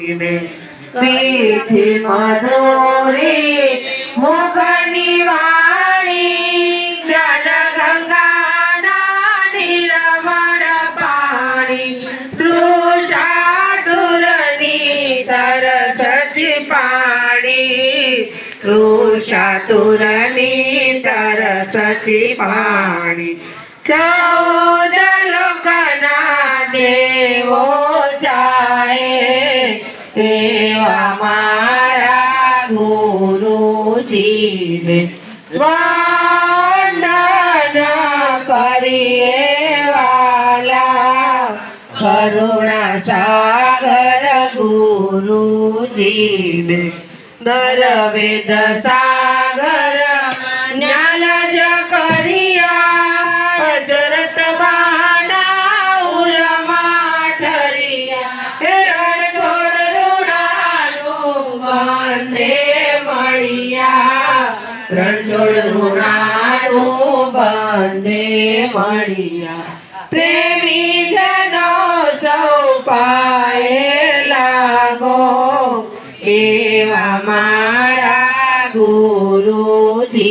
પીઠી મધુરી મુખની વાણી જ્ઞાન ગંગાના નિર્મળ પાણી તૃષાતુરની તરસ પાણી તૃષાતુરની તરસ પાણી 14 લોકના દેવો જાય એવા મારા ગુરુજીને વંદન કરીએ વાલા કરુણા સાગર ગુરુજીને દરવેદ સાગર જ્ઞાનજ કર્યા અજરત બાણા ઉલમા ઠરિયા છોડ ઋણાનું બંધે મળ્યા રણછોડ ઋણાનું બંધે મળ્યા પ્રેમી જનો સૌ પાયે લાગો એવા મારા ગુરુજીને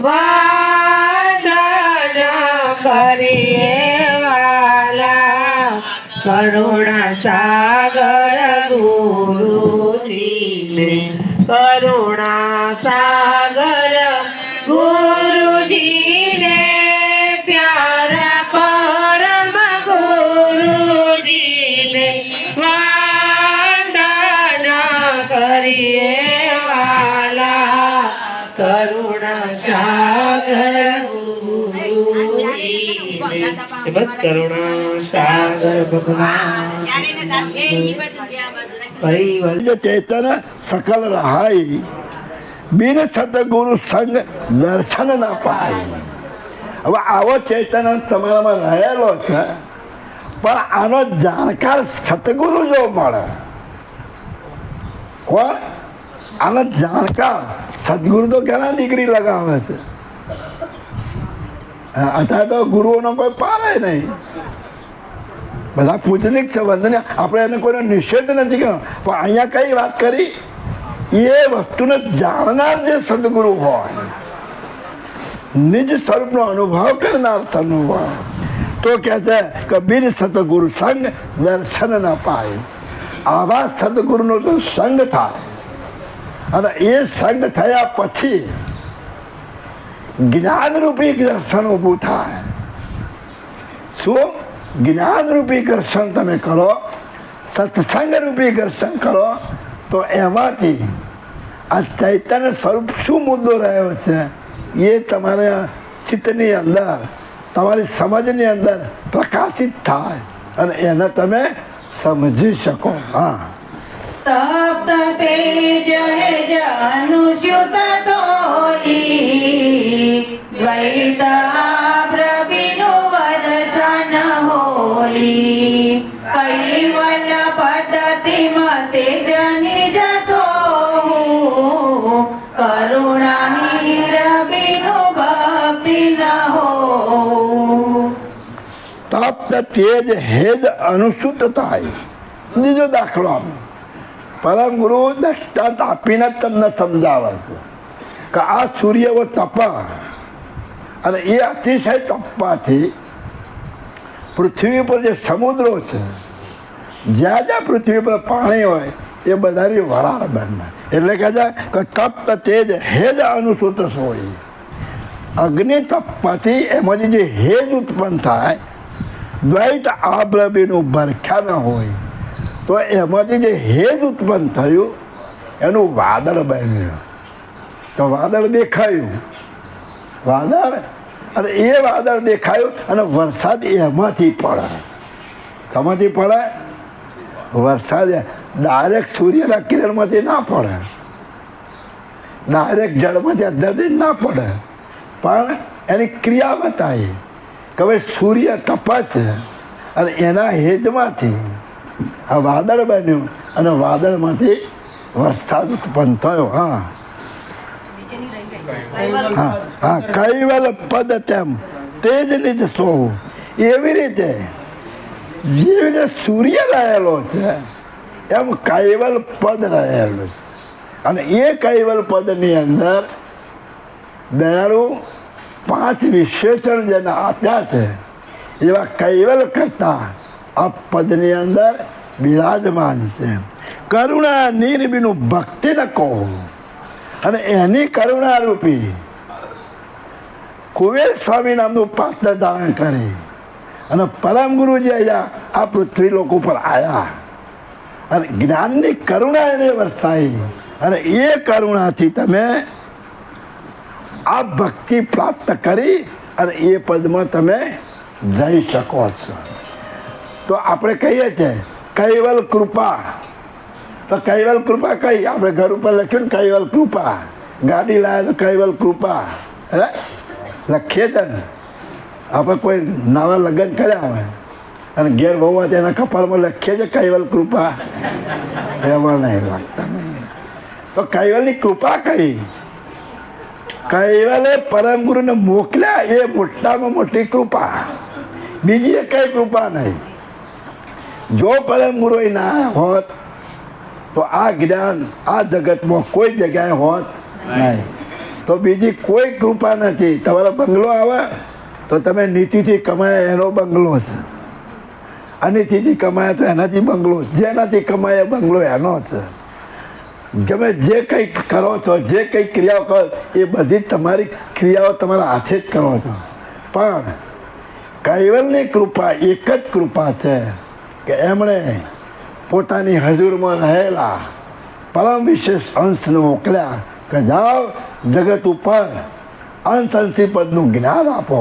વંદન કરીએ વાલા કરુણા સાગર ગુરુજીને કરુણા સાગર ગુરુજીને પ્યારા પરમ ગુરુજીને કરીએ વાલા કરુણા સાગર કરુણા સાગર ભગવાન ચેતન સકલ રહાય બિન સતગુરુ સંગ દર્શન ના પાય. હવે આવો ચેતન તમારામાં રહેલો છે, પણ આનો જાણકાર સતગુરુ જો મળે, કોણ આનો જાણકાર સદગુરુ તો ઘણા ડિગ્રી લગાવે છે. અત્યારે તો ગુરુઓનો કોઈ પારે નહીં, બધા પૂજનિક છે, વંદનીય. આપણે એને કોઈનો નિષેધ નથી કર્યો, પણ અહીંયા કઈ વાત કરી, એ વસ્તુને જાણનાર જે સદગુરુ હોય, નિજ સ્વરૂપનો અનુભવ કરનાર અનુભવ, તો કહે છે કે બિન સતગુરુ સંગ દર્શન ના પાય. આવા સદગુરુનો જો સંગ થાય અને એ સંગ થયા પછી જ્ઞાનરૂપી દર્શન ઊભું થાય. શું જ્ઞાનરૂપી દર્શન તમે કરો, સત્સંગરૂપી દર્શન કરો, તો એમાંથી આ ચૈતન્ય સ્વરૂપ શું મુદ્દો રહ્યો છે એ તમારા ચિત્તની અંદર, તમારી સમજની અંદર પ્રકાશિત થાય અને એને તમે સમજી શકો. હા, તપ્ત તેજ હેજ અનુસ્યુત તોઈ દ્વૈત આભ્રવિનો વર્ષન હોઈ કૈવલ્ય પદ્ધતિ મતે જનિજ સોહુ કરુણા નિરબિનો ભક્તિ ન હો. તપ્ત તેજ હેજ અનુસૂતતા. બીજો દાખલો પરમ ગુરુ દ્રષ્ટાંત આપીને તમને સમજાવે છે કે આ સૂર્ય એવો તપા અને એ અતિશય તપવાથી પૃથ્વી પર જે સમુદ્રો છે, જ્યાં જ્યાં પૃથ્વી પર પાણી હોય એ બધાની વરાળ બને. એટલે કહે છે કે તપ્ત તેજ હેજ અનુસૂત હોય. અગ્નિ તપવાથી એમાંથી જે હેજ ઉત્પન્ન થાય, દ્વૈત આબ્રબીનું ભરખ્યા ન હોય, તો એમાંથી જે હેજ ઉત્પન્ન થયું એનું વાદળ બન્યું. તો વાદળ દેખાયું, વાદળ, અને એ વાદળ દેખાયું અને વરસાદ એમાંથી પડે. શેમાંથી પડે? વરસાદ ડાયરેક્ટ સૂર્યના કિરણમાંથી ના પડે, ડાયરેક્ટ જળમાંથી અંદરથી ના પડે, પણ એની ક્રિયા બતાવી કે ભાઈ સૂર્ય તપે છે અને એના હેજમાંથી આ વાદળ બન્યું અને વાદળમાંથી વરસાદ ઉત્પન્ન થયો. હા હા હા, કૈવલ પદ તેમ તેજ નિજ સોહુ. એવી રીતે જેવી રીતે સૂર્ય રહેલો છે એમ કૈવલ પદ રહેલું છે. અને એ કૈવલ પદની અંદર દયાળુ 5 વિશેષણ જેને આપ્યા છે એવા કૈવલ કરતા આ પદની અંદર બિરાજમાન છે. કરુણા નિર્બિનું ભક્તિ ન કહો, અને એની કરુણા રૂપી કુબેર સ્વામી નામનું પાત્ર ધારણ કરી અને પરમ ગુરુજી અહીંયા આ પૃથ્વી લોક ઉપર આવ્યા અને જ્ઞાનની કરુણા એને વરસાઈ, અને એ કરુણાથી તમે આ ભક્તિ પ્રાપ્ત કરી અને એ પદમાં તમે જઈ શકો છો. તો આપણે કહીએ છીએ કૈવલ કૃપા. તો કૈવલ કૃપા કઈ આપણે ઘર ઉપર લખ્યું ને કૈવલ કૃપા, ગાડી લાવે તો કૈવલ કૃપા હે લખીએ છે ને. આપણે કોઈ નવા લગ્ન કર્યા હોય અને ઘેર બહુ હોય તેના કપાળમાં લખીએ છીએ કૈવલ કૃપા, એમાં નહીં લાગતા નહીં. તો કૈવલની કૃપા કઈ? કૈવલે પરમ ગુરુને મોકલ્યા એ મોટામાં મોટી કૃપા, બીજી કઈ કૃપા નહીં. જો પરમ ગુરુ ના હોત તો આ જ્ઞાન આ જગતમાં કોઈ જગ્યાએ હોત નહીં. તો બીજી કોઈ કૃપા નથી. તમારો બંગલો આવે તો તમે નીતિથી કમાયા એનો બંગલો છે, અનીતિથી કમાયા તો એનાથી બંગલો, જેનાથી કમાયા બંગલો એનો છે. તમે જે કંઈ કરો છો, જે કંઈ ક્રિયાઓ કરો એ બધી તમારી ક્રિયાઓ તમારા હાથે જ કરો છો. પણ કૈવલની કૃપા એક જ કૃપા છે કે એમણે પોતાની હજુરમાં રહેલા પરમ વિશેષ અંશને મોકલ્યા કે જાઓ જગત ઉપર અંશ અંશી પદનું જ્ઞાન આપો.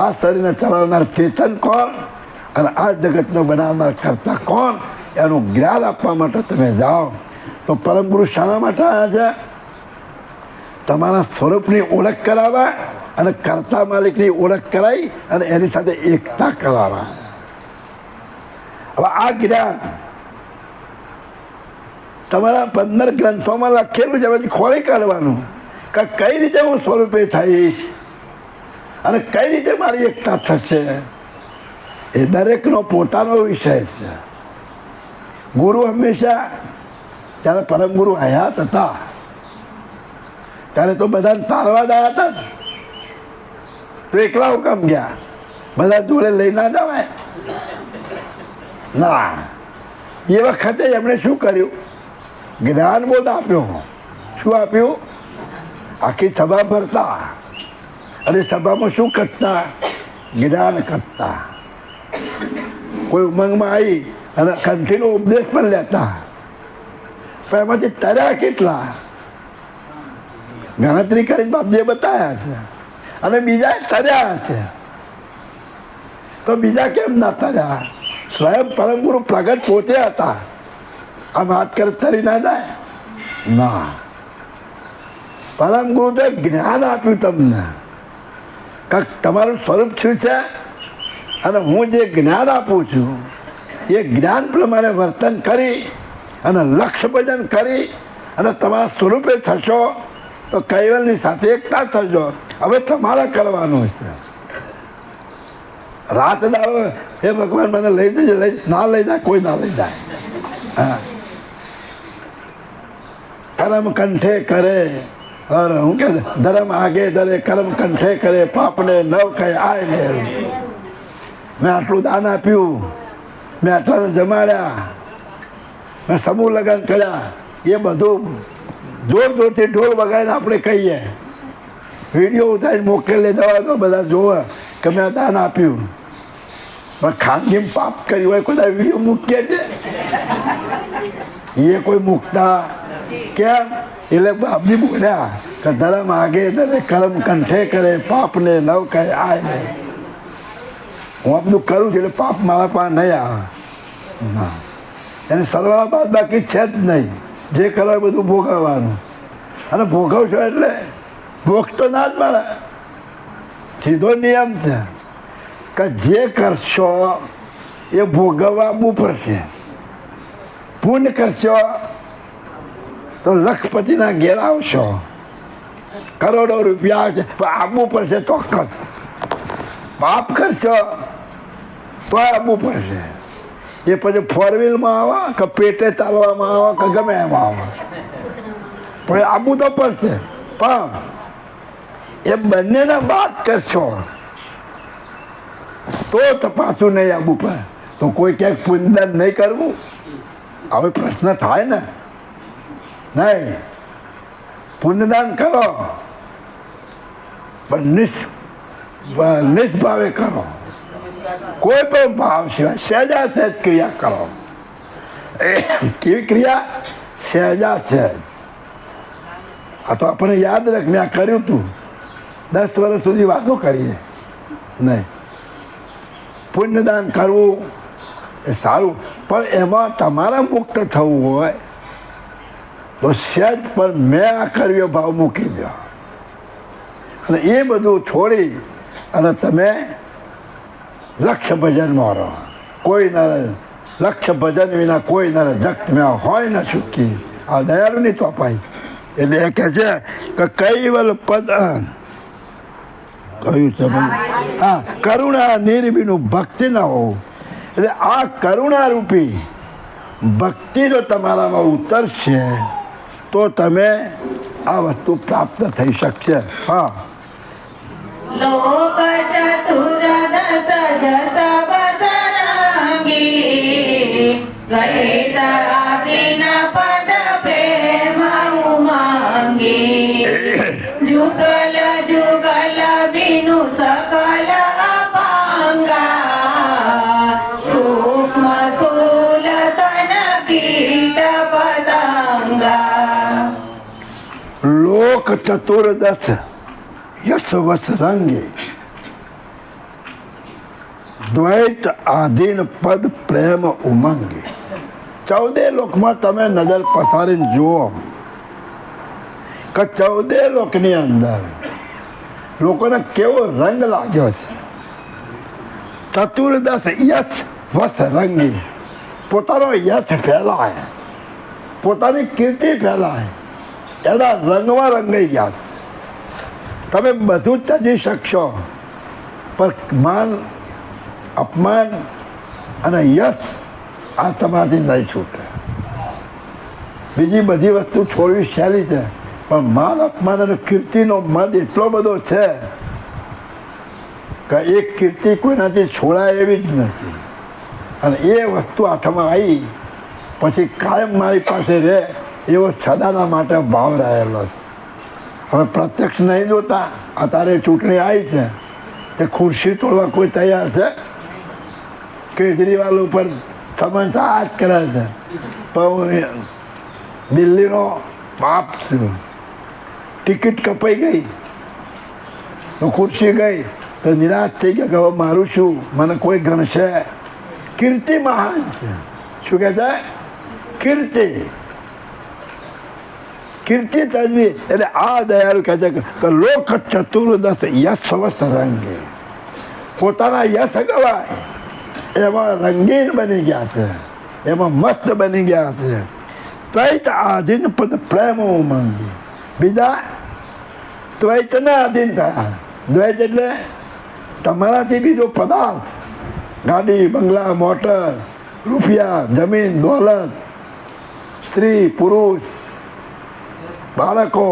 આ શરીરને ચલાવનાર ચેતન કોણ અને આ જગતને બનાવનાર કરતા કોણ એનું જ્ઞાન આપવા માટે તમે જાઓ. તો પરમ ગુરુ શાના માટે આવ્યા છે? તમારા સ્વરૂપની ઓળખ કરાવવા અને કર્તા માલિકની ઓળખ કરાવી અને એની સાથે એકતા કરાવવા. હવે આ જ્ઞાન તમારા 15 ગ્રંથોમાં લખેલું છે, પછી ખોળી કાઢવાનું કે કઈ રીતે હું સ્વરૂપે થઈશ અને કઈ રીતે મારી એકતા થશે. એ દરેકનો પોતાનો વિષય છે. ગુરુ હંમેશા ત્યારે પરમ ગુરુ હયાત હતા ત્યારે તો બધાને તારવા જ આવ્યા હતા તો એકલા હુકમ ગયા? બધા જોડે લઈ ના જવાય ના. એ વખતે એમણે શું કર્યું? જ્ઞાન બોધ આપ્યો. શું આપ્યું? આખી સભા ભરતા અને સભામાં શું કરતા? જ્ઞાન કરતા. કોઈ ઉમંગમાં આવી અને કંઠીનો ઉપદેશ પણ લેતા. પણ એમાંથી તર્યા કેટલા ગણતરી કરીને બાપજીએ બતાવ્યા છે, અને બીજા તર્યા છે. તો બીજા કેમ ના તર્યા? સ્વયં પરમ ગુરુ પ્રગટ પોતે હતા. આમ હાથ કરે તરી ના જાય ના. પરમ ગુરુ તો જ્ઞાન આપ્યું તમને કે તમારું સ્વરૂપ શું છે અને હું જે જ્ઞાન આપું છું એ જ્ઞાન પ્રમાણે વર્તન કરી અને લક્ષ્ય ભજન કરી અને તમારા સ્વરૂપે થશો તો કૈવલની સાથે એકતા થશો. હવે તમારે કરવાનું છે. રાત દાડો હે ભગવાન મને લઈ જજો, ના લઈ જાય કોઈ ના લઈ જાય. હા, કર્મ કંઠે કરે और હું કે ધર્મ આગે ધરે કર્મ કંઠે કરે પાપને નવ કહે આય ને. મેં આટલું દાન આપ્યું, મેં આટલાને જમાડ્યા, મેં સમૂહ લગ્ન કર્યા, એ બધું જોર જોરથી ઢોલ વગાડીને આપણે કહીએ, વિડીયો ઉતારીને મોકલી જવા તો બધા જોવે કે મેં દાન આપ્યું. પણ ખાનગી પાપ કર્યું હોય કોઈ વિડીયો મૂકીએ છે એ કોઈ મૂકતા કેમ? એટલે બાપજી બોલ્યા કે ધર્મ આગે ધરે કર્મ કંઠે કરે પાપને નવ કહે આય ને. હું આ બધું કરું છું એટલે પાપ મારા પાસે નહીં આવે ના. એને સરવાળા બાદ બાકી છે જ નહીં. જે કરો એ બધું ભોગવવાનું, અને ભોગવશો એટલે ભોગ તો ના જ મળે. સીધો નિયમ છે કે જે કરશો એ ભોગવવા આપવું પડશે. પુણ્ય કરશો તો લખપતિના ઘેર આવશો, કરોડો રૂપિયા આવશે પણ આપવું પડશે ચોક્કસ. પાપ કરશો તો આપવું પડશે. એ પછી ફોર વ્હીલમાં આવે કે પેટે ચાલવામાં આવે કે ગમે એમાં આવે, પણ આવવું તો પડશે. પણ એ બંનેને વાત કરશો તો પાછું નહીં આવવું પડે. તો કોઈ ક્યાંક પુણ્યદાન નહીં કરવું, હવે પ્રશ્ન થાય ને. નહીં, પુણ્યદાન કરો પણ નિષ્ભાવે કરો, કોઈ પણ ભાવ સિવાય સહેજા સહેજ ક્રિયા કરો. કેવી ક્રિયા? સહેજા સહેજ. આ તો આપણને યાદ રાખ, મેં આ કર્યું હતું, 10 વર્ષ સુધી વાતો કરીએ. નહીં, પુણ્યદાન કરવું એ સારું, પણ એમાં તમારા મુક્ત થવું હોય તો સહેજ પણ મેં આ કર્યો ભાવ મૂકી દો અને એ બધું છોડી અને તમે લક્ષ્ય ભજનમાં રહો. કોઈ નર લક્ષ્ય ભજન વિના કોઈ નર જગત મેં હોય ન સુખી. આ દયાળુની ચોપાઈ. એટલે એ કહે છે કે કૈવલ પદ કહ્યું છે ભાઈ, હા, કરુણા નિર્બીનું ભક્તિ ના હોવું. એટલે આ કરુણા રૂપી ભક્તિ જો તમારામાં ઉતરશે તો તમે આ વસ્તુ પ્રાપ્ત થઈ શકશે. હા, લોક ચતુર્દશ જસ બસરંગી ગઈતાદિન પદ પ્રેમ ઉમંગી જુગલ જુગલ બિનુ સકલ અપાંગા સૂક્ષ્મ સ્થૂલ તન કીટ પતંગા. લોક ચતુર્દશ યશવસ રંગે દ્વૈત આધીન પદ પ્રેમ ઉમંગે. 14 લોકમાં તમે નજર પસારીને જુઓ કે 14 લોકની અંદર લોકોને કેવો રંગ લાગ્યો છે. ચતુર્દશ યશ વસ રંગી. પોતાનો યશ ફેલાય, પોતાની કીર્તિ ફેલાય, એના રંગમાં રંગાઈ ગયા. તમે બધું જ ત્યજી શકશો પણ માન, અપમાન અને યશ આ તમારાથી નહીં છૂટે. બીજી બધી વસ્તુ છોડવી સહેલી છે, પણ માન, અપમાન અને કીર્તિનો મદ એટલો બધો છે કે એ કીર્તિ કોઈનાથી છોડાય એવી જ નથી. અને એ વસ્તુ હાથમાં આવી પછી કાયમ મારી પાસે રહે એવો સદાના માટે ભાવ રહેલો છે. હવે પ્રત્યક્ષ નહીં જોતા, અત્યારે ચૂંટણી આવી છે તે ખુરશી તોડવા કોઈ તૈયાર છે? કેજરીવાલ ઉપર સમન્સ આ જ કરે છે, પણ દિલ્હીનો બાપ છું, ટિકિટ કપાઈ ગઈ તો ખુરશી ગઈ તો નિરાશ થઈ ગયા કે હવે મારું શું, મને કોઈ ગણશે. કીર્તિ મહાન છે. શું કહે છે? કીર્તિ, કીર્તિ તજવી. એટલે આ દયાળુ કહે છે કે લોક ચતુર્દશ યશવસ રંગે. પોતાના યશ ગવાય એમાં રંગીન બની ગયા છે, એમાં મસ્ત બની ગયા છે. ત્વૈત આધીન પદ પ્રેમ ઉમંગી. બીજા ત્વૈતના આધીન થયા. દ્વૈત એટલે તમારાથી બીજો પદાર્થ, ગાડી, બંગલા, મોટર, રૂપિયા, જમીન, દોલત, સ્ત્રી, પુરુષ, બાળકો,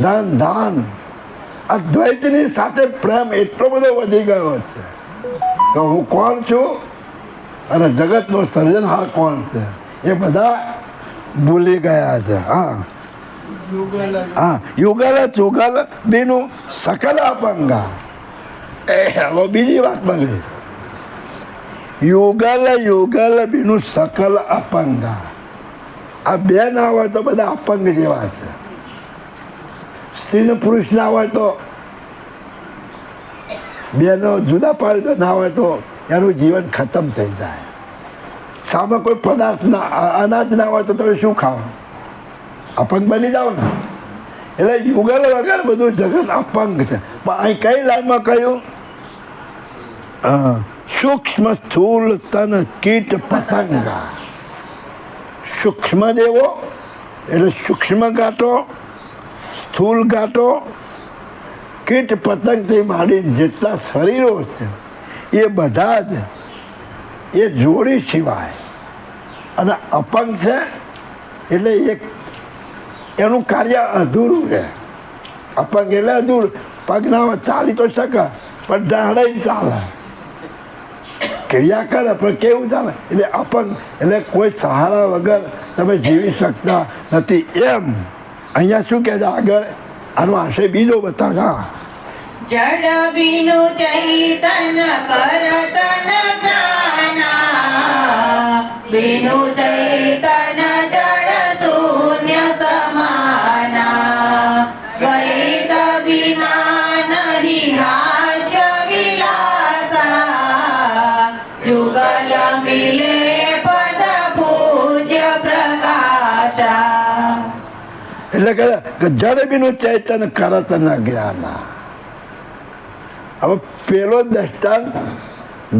ધન, ધાન, આ દ્વૈતની સાથે પ્રેમ એટલો બધો વધી ગયો છે કે હું કોણ છું અને જગતનો સર્જનહાર કોણ છે એ બધા ભૂલી ગયા છે. હા, હા, યુગલ ચુગલ બીનું સકલ અપંગા. હવે બીજી વાત બની, યુગલ યુગલ બીનું સકલ અપંગા. આ બે ના હોય તો બધા અપંગ જેવા છે. સ્ત્રી ને પુરુષ ના હોય તો બેનો જુદા પાડી તો ના હોય તો એનું જીવન ખતમ થઈ જાય. સામે કોઈ પદાર્થ ના, અનાજ ના હોય તો તમે શું ખાઓ? અપંગ બની જાઓ ને. એટલે યુગલ વગર બધું જગત અપંગ છે. પણ અહીં કઈ લાઈનમાં કહ્યું? સૂક્ષ્મ સ્થૂલ તન કીટ પતંગા. સૂક્ષ્મ દેવો એટલે સૂક્ષ્મ ગાંઠો, સ્થૂલ ગાંઠો, કીટ પતંગથી માંડી જેટલા શરીરો છે એ બધા જ એ જોડી સિવાય. અને અપંગ છે એટલે એક એનું કાર્ય અધૂરું છે. અપંગ એટલે અધૂરું, પગ ના હોય ચાલી તો શકે પણ ડાળે ચાલે, ક્રિયા કરે પણ કેવું ચાલે. એટલે અપંગ એટલે કોઈ સહારા વગર તમે જીવી શકતા નથી. એમ અહીંયા શું કહે છે આગળ, આનો આશય બીજો બતાવે. જડ બિનુ ચૈતન કરત ન જ્ઞાના, બિનુ ચૈતન જડ શૂન્ય સમાના, ગઈત બિના નહીં હાસ્ય વિલાસા, જુગલ મિલે પદ પૂજ્ય પ્રકાશા. એટલે કે જડ બીનું ચૈતન કરત ન જ્ઞાના. હવે પેલો દ્રષ્ટાંત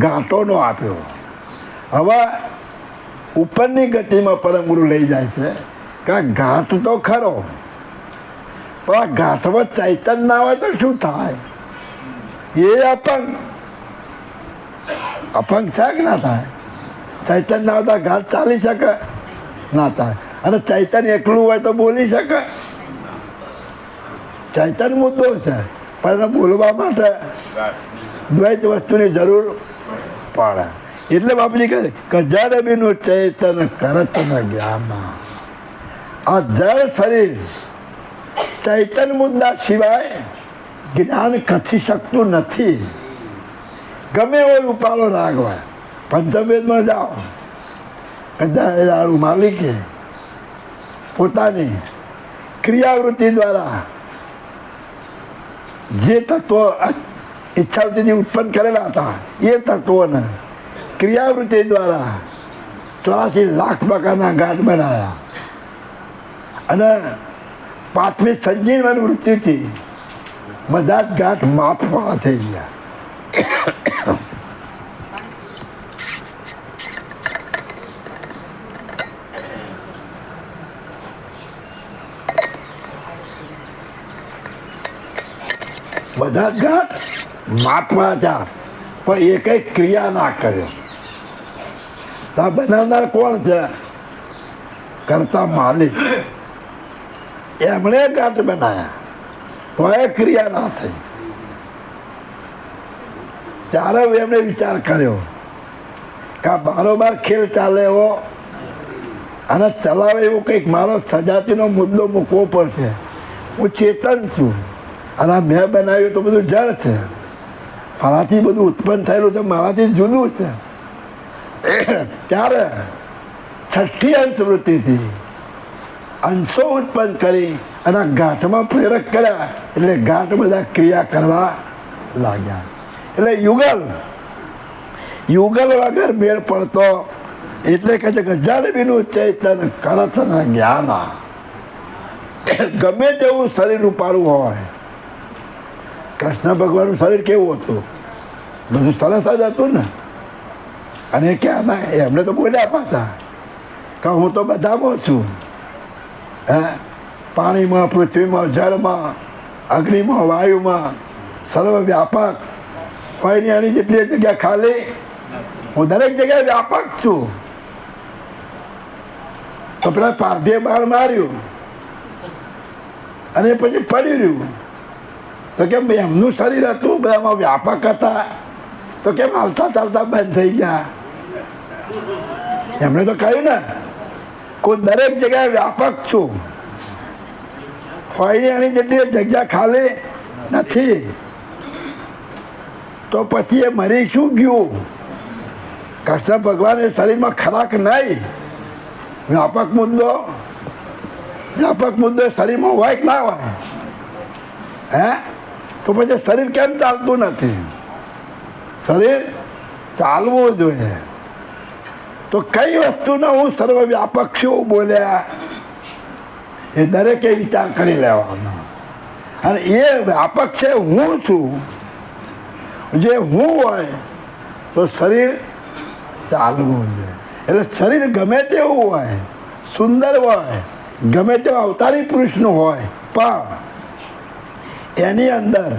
ઘાટોનો આપ્યો. હવે ઉપરની ગતિમાં પરમ ગુરુ લઈ જાય છે કે ઘાટ તો ખરો, પણ આ ઘાટમાં ચૈતન ના હોય તો શું થાય? એ અપંગ છે કે ના થાય? ચૈતન ના હોય તો ઘાટ ચાલી શકે ના થાય. અને ચૈતન એકલું હોય તો બોલી શકે? ચૈતન મુદ્દો છે, પણ એને બોલવા માટે દ્વૈત વસ્તુની જરૂર પડે. એટલે બાપુજી કહે કે જડ બીનું ચૈતન કરત ન જ્ઞાન. આ જળ શરીર ચૈતન મુદ્દા સિવાય જ્ઞાન કથી શકતું નથી. ગમે એવો રૂપાળો રાગ હોય, પંચમવેદમાં જાઓ, કદાચ માલિકે પોતાની ક્રિયાવૃત્તિ દ્વારા જે તત્વો ઈચ્છાવૃત્તિથી ઉત્પન્ન કરેલા હતા એ તત્વોને ક્રિયાવૃત્તિ દ્વારા 84 લાખ પ્રકારના ઘાટ બનાવ્યા. અને 5મી સંજીવન વૃત્તિથી બધા જ ઘાટ માપવાળા થઈ ગયા. બધા જ ઘાટ માપવા હતા, પણ એ કઈ ક્રિયા ના કર્યો. તો આ બનાવનાર કોણ છે? કરતા માલિક. એમણે ઘાટ બનાવ્યા તો એ ક્રિયા ના થઈ. ત્યારે એમણે વિચાર કર્યો કે આ બારોબાર ખેલ ચાલે એવો અને ચલાવે એવું કંઈક મારો સજાતીનો મુદ્દો મૂકવો પડશે. હું ચેતન છું અને મેં બનાવ્યું તો બધું જળ છે, મારાથી બધું ઉત્પન્ન થયેલું છે, મારાથી જુદું છે. ત્યારે 6ઠ્ઠી અંશ વૃત્તિથી અંશો ઉત્પન્ન કરી અને ઘાટમાં પ્રેરક કર્યા. એટલે ઘાટ બધા ક્રિયા કરવા લાગ્યા. એટલે યુગલ વગર મેળ પડતો. એટલે કહે છે કે જડ બીનું ચૈતન કરત ન જ્ઞાના. ગમે તેવું શરીર રૂપાળું હોય, કૃષ્ણ ભગવાનનું શરીર કેવું હતું? બધું સરસ જ હતું ને. અને ક્યાં એમને તો બોલ્યા પાછા કે હું તો બધામાં છું. પાણીમાં, પૃથ્વીમાં, જળમાં, અગ્નિમાં, વાયુમાં, સર્વ વ્યાપક. કોઈની આની જેટલી જગ્યા ખાલી, હું દરેક જગ્યાએ વ્યાપક છું. તો પેલા પારધીએ બાણ માર્યું અને પછી પડી રહ્યું. તો કેમ એમનું શરીર હતું, બધામાં વ્યાપક હતા, તો કેમ હાલતા ચાલતા બંધ થઈ ગયા? એમણે તો કહ્યું ને કોઈ દરેક જગ્યાએ વ્યાપક છું, હોય આની જેટલી જગ્યા ખાલી નથી. તો પછી એ મરી શું ગયું? કૃષ્ણ ભગવાન એ શરીરમાં ખરાક નહીં. વ્યાપક મુદ્દો શરીરમાં હોય કે ના હોય? તો પછી શરીર કેમ ચાલતું નથી? શરીર ચાલવું જોઈએ. તો કઈ વસ્તુનો હું સર્વવ્યાપક છું બોલ્યા એ દરેકે વિચાર કરી લેવાનો. અને એ વ્યાપક છે, હું છું. જે હું હોય તો શરીર ચાલવું જોઈએ. એટલે શરીર ગમે તેવું હોય, સુંદર હોય, ગમે તેવા અવતારી પુરુષનું હોય, પણ એની અંદર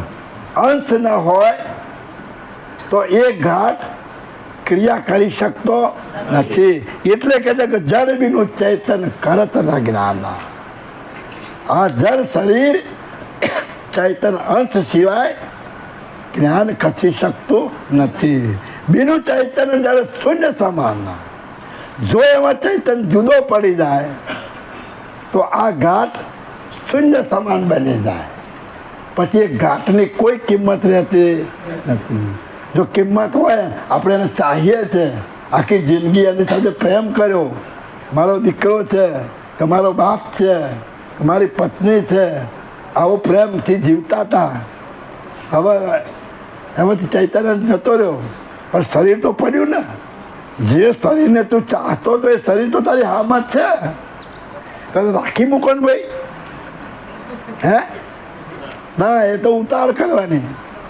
અંશ ન હોય તો એ ઘાટ ક્રિયા કરી શકતો નથી. એટલે કે છે કે જડ બીનું ચૈતન કરત ન જ્ઞાન. આ જડ શરીર ચૈતન અંશ સિવાય જ્ઞાન કથી શકતું નથી. બીનું ચૈતન જડ શૂન્ય સમાન. જો એમાં ચૈતન જુદો પડી જાય તો આ ઘાટ શૂન્ય સમાન બની જાય. પછી એ ઘાટની કોઈ કિંમત રહેતી નથી. જો કિંમત હોય, આપણે એને ચાહીએ છીએ, આખી જિંદગી એની સાથે પ્રેમ કર્યો, મારો દીકરો છે કે મારો બાપ છે કે મારી પત્ની છે, આવો પ્રેમથી જીવતા હતા. હવે એમાંથી ચૈતન્ય જતો રહ્યો, પણ શરીર તો પડ્યું ને. જે શરીરને તું ચાહતો તો એ શરીર તો તારી હામાં જ છે. તને રાખી મૂકો ને ભાઈ, હે? ના, એ તો ઉતાર કરવાની,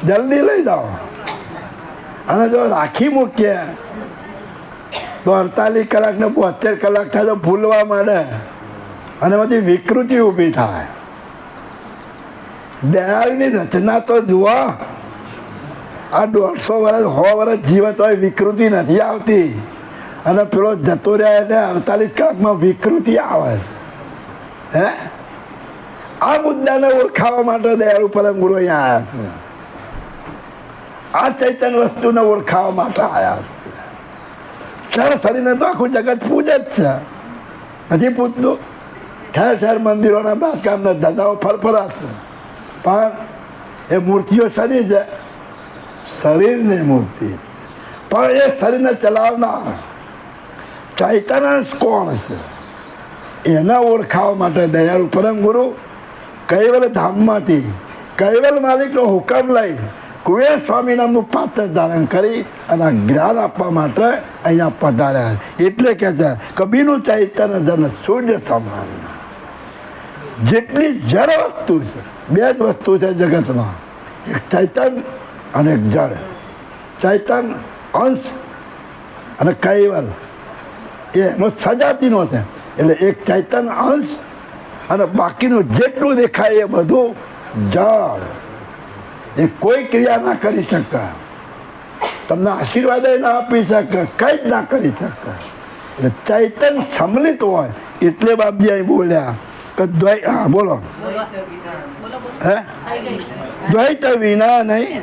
જલ્દી લઈ જાઓ. અને જો રાખી મૂકીએ તો 48 કલાક ને 72 કલાક થાય તો ભૂલવા માંડે અને બધી વિકૃતિ ઊભી થાય. દયાળની રચના તો જુઓ. આ 150 વર્ષ 100 વર્ષ જીવત હોય, વિકૃતિ નથી આવતી. અને પેલો જતો રહ્યા એટલે 48 કલાકમાં વિકૃતિ આવે. હે? આ મુદ્દાને ઓળખાવા માટે દયાળુ પરમ ગુરુ અહીંયા આવ્યા છે. આ ચૈતન્ય વસ્તુને ઓળખાવા માટે આવ્યા છે. ક્ષર શરીરને તો આખું જગત પૂજે જ છે, નથી પૂજતું? ઠેર ઠેર મંદિરોના બાંધકામના ધજાઓ ફરફરા છે, પણ એ મૂર્તિઓ શરીર છે, શરીરની મૂર્તિ. પણ એ શરીરને ચલાવનાર ચૈતન્ય કોણ છે એને ઓળખાવા માટે દયાળુ પરમ ગુરુ કૈવલ ધામમાંથી કૈવલ માલિકનો હુકમ લઈ કુબેર સ્વામી નામનું પાત્ર ધારણ કરી અને જ્ઞાન આપવા માટે અહીંયા પધાર્યા. એટલે કે છે કબીરનું ચૈતન્ય જન સૂર્ય સમાન. જેટલી જળ વસ્તુ છે, બે જ વસ્તુ છે જગતમાં, એક ચૈતન્ય અને એક જળ. ચૈતન્ય અંશ અને કૈવલ એનો સજાતિનો છે. એટલે એક ચૈતન્ય અંશ અને બાકીનું જેટલું દેખાય એ બધું જળ. એ કોઈ ક્રિયા ના કરી શકતા, તમને આશીર્વાદ ના આપી શકે, કંઈ જ ના કરી શકતા. એટલે ચૈતન્ય સંમિલિત હોય એટલે બાપજી અહીં બોલ્યા કે દ્વૈત. હા બોલો. હે? દ્વૈત વિના નહીં,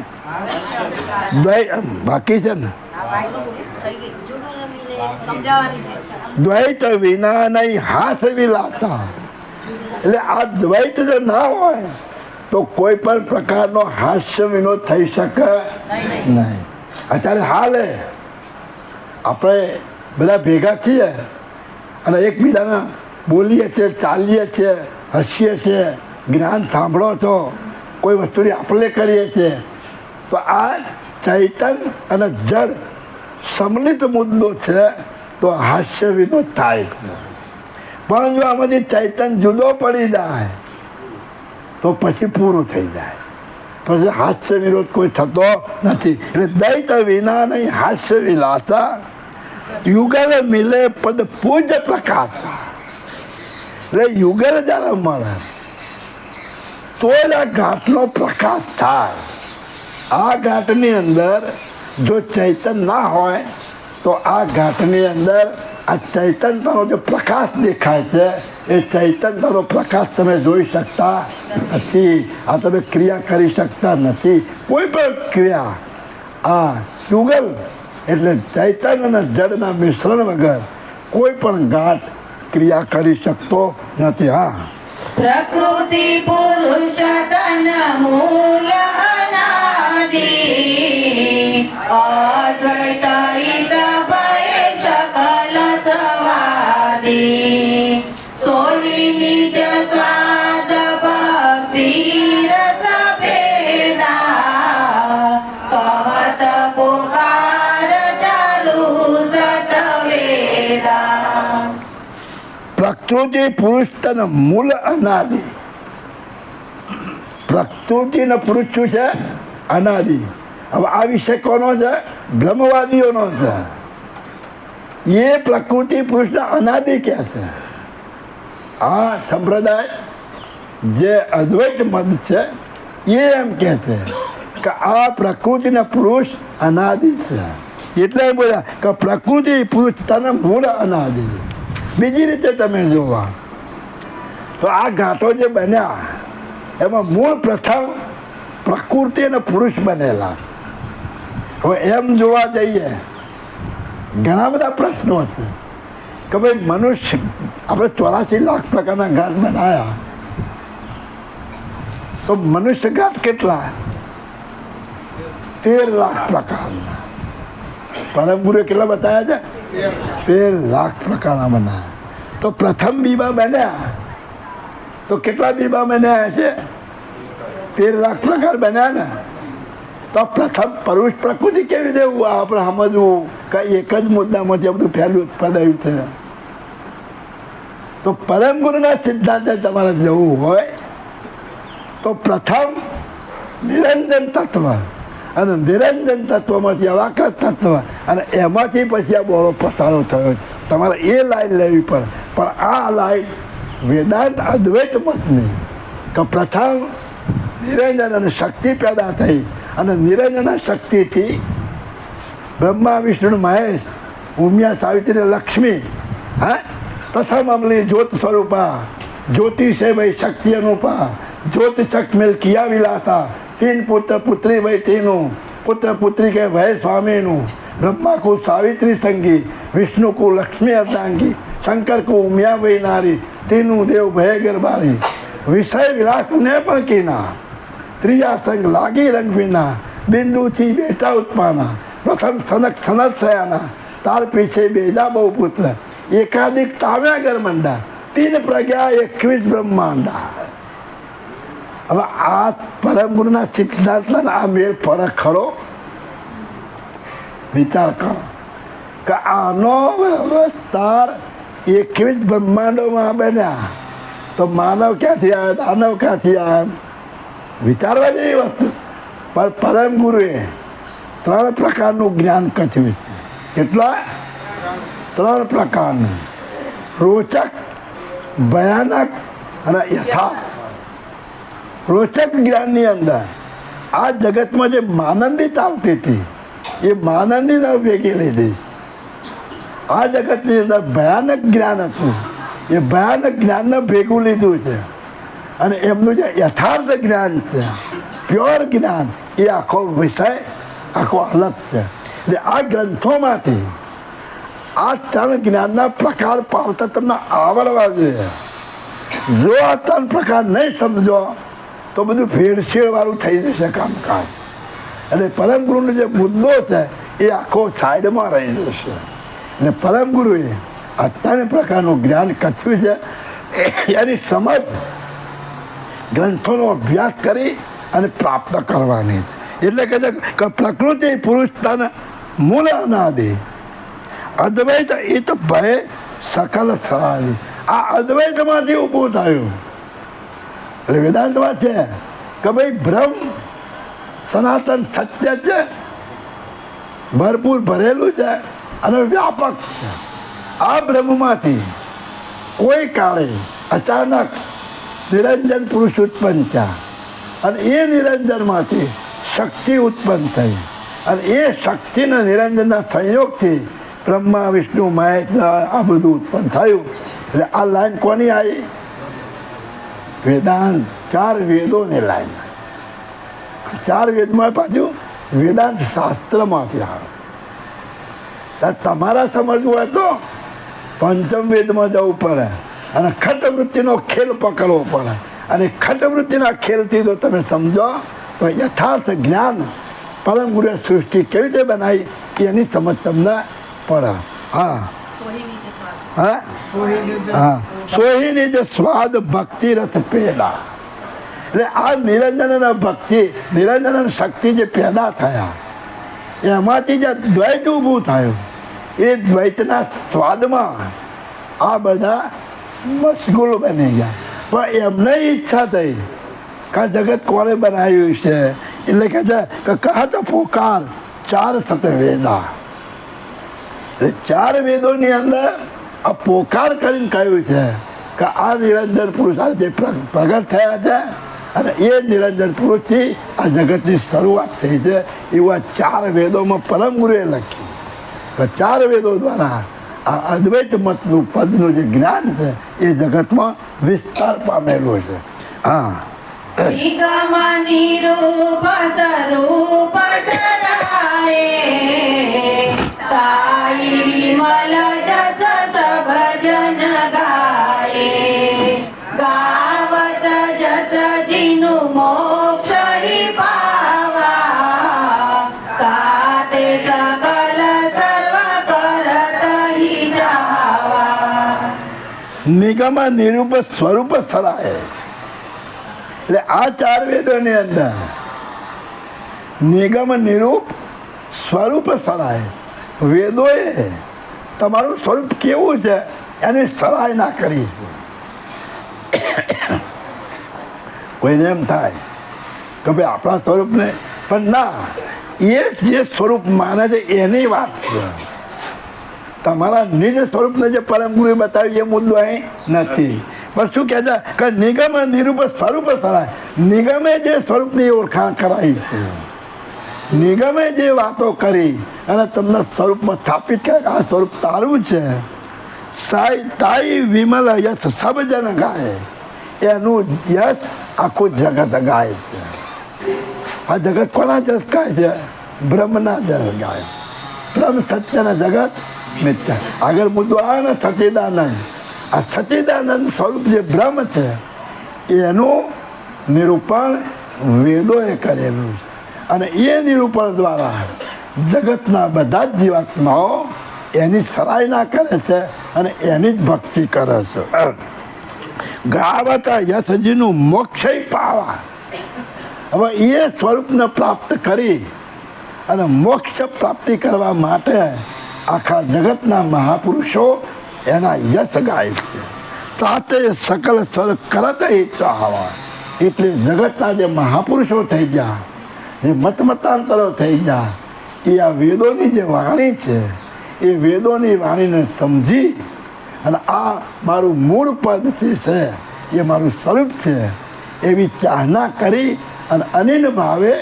દ્વૈત બાકી છે ને. દ્વૈત વિના નહીં હાથ વિલાસા. એટલે આ દ્વૈત જો ના હોય તો કોઈ પણ પ્રકારનો હાસ્ય વિનોદ થઈ શકે નહીં. અત્યારે હાલે આપણે બધા ભેગા છીએ અને એકબીજાને બોલીએ છીએ, ચાલીએ છીએ, હસીએ છીએ, જ્ઞાન સાંભળો છો, કોઈ વસ્તુની આપણે કરીએ છીએ, તો આ ચૈતન્ય અને જડ સંમિલિત મુદ્દો છે તો હાસ્ય વિનોદ થાય છે. પણ જો આમાંથી ચૈતન્ય જુદો પડી જાય તો પછી પૂરું થઈ જાય, પછી હાસ્ય વિરોધ કોઈ થતો નથી. એટલે દૈત વિના નહીં હાસ્ય વિલાસા, યુગલ મિલે પદ પૂજ્ય પ્રકાશ. એટલે યુગલ જ્યારે મળે તો જ આ ઘાટનો પ્રકાશ થાય. આ ઘાટની અંદર જો ચૈતન્ય ના હોય તો આ ઘાટની અંદર આ ચૈતન્યનો જે પ્રકાશ દેખાય છે એ ચૈતન્યનો પ્રકાશ તમે જોઈ શકતા નથી. આ તમે ક્રિયા કરી શકતા નથી, કોઈ પણ ક્રિયા. આ યુગલ એટલે ચૈતન્ય અને જડના મિશ્રણ વગર કોઈ પણ ઘાટ ક્રિયા કરી શકતો નથી. હા, પ્રકૃતિ પુરુષ તન મૂલ અનાદિ અદ્વૈત હિત ભય સકલ સવાદી સોની નિજ સ્વાદ ભક્તિ રસ ભેદા કહત પુકાર ચાલુ સત વેદા. પ્રકૃતિ પુરુષ તન મૂળ અનાદિ. પ્રકૃતિ ને પુરુષ શું છે? અનાદિ. હવે આ વિષય કોનો છે? બ્રહ્મવાદીઓનો છે. એ પ્રકૃતિ પુરુષને અનાદિ કહે છે. આ સંપ્રદાય જે અદ્વૈત મત છે એ એમ કહે છે કે આ પ્રકૃતિ ને પુરુષ અનાદિ છે. એટલે બોલ્યા કે પ્રકૃતિ પુરુષ તન મૂળ અનાદિ. બીજી રીતે તમે જોવા તો આ ઘાટો જે બન્યા એમાં મૂળ પ્રથમ પ્રકૃતિ અને પુરુષ બનેલા. હવે એમ જોવા જઈએ ઘણા બધા પ્રશ્નો છે કે ભાઈ મનુષ્ય આપણે 84 લાખ પ્રકારના ઘાટ બનાવ્યા તો મનુષ્ય ઘાટ કેટલા? 13 લાખ પ્રકારના. પરમ ગુરુએ કેટલા બતાવ્યા છે? 13 લાખ પ્રકારના બનાવ્યા. તો પ્રથમ બીબા બન્યા તો કેટલા બીબા બન્યા છે? 13 લાખ પ્રકાર બન્યા ને. તો પ્રથમ પુરુષ પ્રકૃતિ કેવી રીતે આપણે સમજવું કે એક જ મુદ્દામાં જે બધું ફેલું ઉત્પાદન છે? તો પરમ ગુરુના સિદ્ધાંતે તમારે જવું હોય તો પ્રથમ નિરંજન તત્વ અને નિરંજન તત્વમાંથી અવાકૃત તત્વ અને એમાંથી પછી આ બોળો પસારો થયો. તમારે એ લાઈન લેવી પડે. પણ આ લાઈન વેદાંત અદ્વૈત મતની કે પ્રથમ નિરંજન અને શક્તિ પેદા થઈ અને નિરંજન શક્તિથી બ્રહ્મા વિષ્ણુ મહેશ ઉમિયા સાવિત્રી લક્ષ્મી હા પ્રથમ અમલી જ્યોત સ્વરૂપા જ્યોતિ છે ભાઈ શક્તિ અનુપા જ્યોત શક મિલ કિયા વિલાસા 3 પુત્ર પુત્રી ભાઈ तीनों पुत्र पुत्री के भय स्वामीનું ब्रह्मा को सावित्री संगी विष्णु को लक्ष्मी अर्धांगी शंकर को उमिया भाई नारी तीनों देव भय गरबारी विषय विलास ने પણ કીના ત્રીજા સંગ લાગી રંગ વિના બિંદુથી બેટા ઉત્પાના પ્રથમ સનક સનત થયાના તાર પીછે બેજા બહુ પુત્ર એકાદિક તાવ્યા ગરમંડા 3 પ્રજ્ઞા 21 બ્રહ્માંડા. હવે આ પરમ ગુરુના સિદ્ધાંતના આ મેળ પડે ખરો? વિચાર કરો કે આનો વિસ્તાર 21 બ્રહ્માંડોમાં બન્યા તો માનવ ક્યાંથી આવે, દાનવ ક્યાંથી આવે? વિચારવા જેવી વસ્તુ. પણ પરમ ગુરુએ 3 પ્રકારનું જ્ઞાન કથવ્યું છે. કેટલા? 3 પ્રકારનું. રોચક, ભયાનક અને યથાર્થ. રોચક જ્ઞાનની અંદર આ જગતમાં જે માનંદી ચાલતી હતી એ માનંદીને ભેગી લીધી. આ જગતની અંદર ભયાનક જ્ઞાન હતું એ ભયાનક જ્ઞાનને ભેગું લીધું છે. અને એમનું જે યથાર્થ જ્ઞાન છે, પ્યોર જ્ઞાન, એ આખો વિષય આખો અલગ છે. એટલે આ ગ્રંથોમાંથી આ 3 જ્ઞાનના પ્રકાર પાડતા તમને આવડવા જોઈએ. જો આ 3 પ્રકાર નહીં સમજો તો બધું ભેળસેળવાળું થઈ જશે કામકાજ. એટલે પરમ ગુરુનો જે મુદ્દો છે એ આખો સાઈડમાં રહી જશે. એટલે પરમ ગુરુએ આ 3 પ્રકારનું જ્ઞાન કથ્યું છે. એની સમજ ગ્રંથોનો અભ્યાસ કરી અને પ્રાપ્ત કરવાની છે. એટલે કહે છે કે પ્રકૃતિ પુરુષ તન મૂળ અનાદિ અદ્વૈત એ તો ભય સકલ સવાદી. આ અદ્વૈતમાંથી ઊભું થયું. એટલે વેદાંતમાં છે કે ભાઈ બ્રહ્મ સનાતન સત્ય છે, ભરપૂર ભરેલું છે અને વ્યાપક છે. આ બ્રહ્મમાંથી કોઈ કાળે અચાનક નિરંજન પુરુષ ઉત્પન્ન થયા અને એ નિરંજનમાંથી શક્તિ ઉત્પન્ન થઈ અને એ શક્તિના નિરંજનના સંયોગથી બ્રહ્મા વિષ્ણુ મહેશ આ બધું ઉત્પન્ન થયું. એટલે આ લાઈન કોની આવી? વેદાંત 4 વેદોની લાઈન. 4 વેદમાં પાછું વેદાંત શાસ્ત્રમાંથી આવે. તમારા સમજવું હોય તો પંચમ વેદમાં જવું પડે અને ખટવૃત્તિનો ખેલ પકડવો પડે. અને ખટવૃત્તિના ખેલથી જો તમે સમજો તો યથાર્થ જ્ઞાન પરમ ગુરુએ સૃષ્ટિ કેવી રીતે બનાવી એની સમજ તમને પડે. હા હા હા સોહીની જે સ્વાદ ભક્તિ રસ પેદા. એટલે આ નિરંજન અને ભક્તિ, નિરંજન અને શક્તિ જે પેદા થયા એમાંથી જે દ્વૈત ઊભું થયું એ દ્વૈતના સ્વાદમાં આ બધા મશગુલ બની ગયા. પણ એમને ઈચ્છા થઈ કે જગત કોણે બનાવ્યું છે. એટલે કહે છે કે કહા તો પોકાર 4 સત વેદા. એટલે 4 વેદોની અંદર આ પોકાર કરીને કહ્યું છે કે આ નિરંજન પુરુષ આ જે પ્રગટ થયા છે અને એ નિરંજન પુરુષથી આ જગતની શરૂઆત થઈ છે. એવું આ 4 વેદોમાં પરમ ગુરુએ લખ્યું. કે 4 વેદો દ્વારા આ અદ્વૈત મતનું પદનું જે જ્ઞાન છે એ જગતમાં વિસ્તાર પામેલું છે. હા, નિગમ નિરૂપ સ્વરૂપ સરાય, તાઈ વિમલ જસ સબ જન ગાય, ગાવત જસ જીનુ મોક્ષ હિ પાવા, સાતે સકલ સર્વ કરત હિ જાવા. નિગમ નિરૂપ સ્વરૂપ સરાય એટલે આ 4 વેદોની અંદર નિગમ નિરૂપ સ્વરૂપ સરાય, વેદોએ તમારું સ્વરૂપ કેવું છે એની સરાય ના કરી છે. કોઈને એમ થાય કે ભાઈ આપણા સ્વરૂપને, પણ ના, એ જે સ્વરૂપ માને છે એની વાત છે. તમારા નિજ સ્વરૂપને જે પરમ ગુરુએ બતાવ્યું એ મુદ્દો અહીં નથી. પણ શું કહે છે કે નિગમ નિરૂપ સ્વરૂપ સરાય, નિગમે જે સ્વરૂપની ઓળખાણ કરાવી છે, નિગમે જે વાતો કરી અને તમને સ્વરૂપમાં સ્થાપિત કરે કે આ સ્વરૂપ તારું છે, સાઈ તાઈ વિમલ યશ સબ જન ગાય, એનું યશ આખું જગત ગાય છે. આ જગત કોના જશ ગાય છે? બ્રહ્મના જશ ગાય. બ્રહ્મ સત્યના જગત મિથ્યા. આગળ મુદ્દો આવે ને સચિદાનંદ, આ સચિદાનંદ સ્વરૂપ જે બ્રહ્મ છે એનું નિરૂપણ વેદોએ કરેલું છે અને એ નિરૂપણ દ્વારા જગતના બધા જ જીવાત્માઓ એની સરાહના કરે છે અને એની જ ભક્તિ કરે છે. ગાવતા યશજીનું મોક્ષ પાવા, હવે એ સ્વરૂપને પ્રાપ્ત કરી અને મોક્ષ પ્રાપ્તિ કરવા માટે આખા જગતના મહાપુરુષો એના યશ ગાય છે. તાતે સકલ સર કરત હિ ચાહવા, એટલે જગતના જે મહાપુરુષો થઈ ગયા, જે મતમતાંતરો થઈ ગયા, એ આ વેદોની જે વાણી છે એ વેદોની વાણીને સમજી અને આ મારું મૂળ પદ જે છે એ મારું સ્વરૂપ છે એવી ચાહના કરી અને અનિલ ભાવે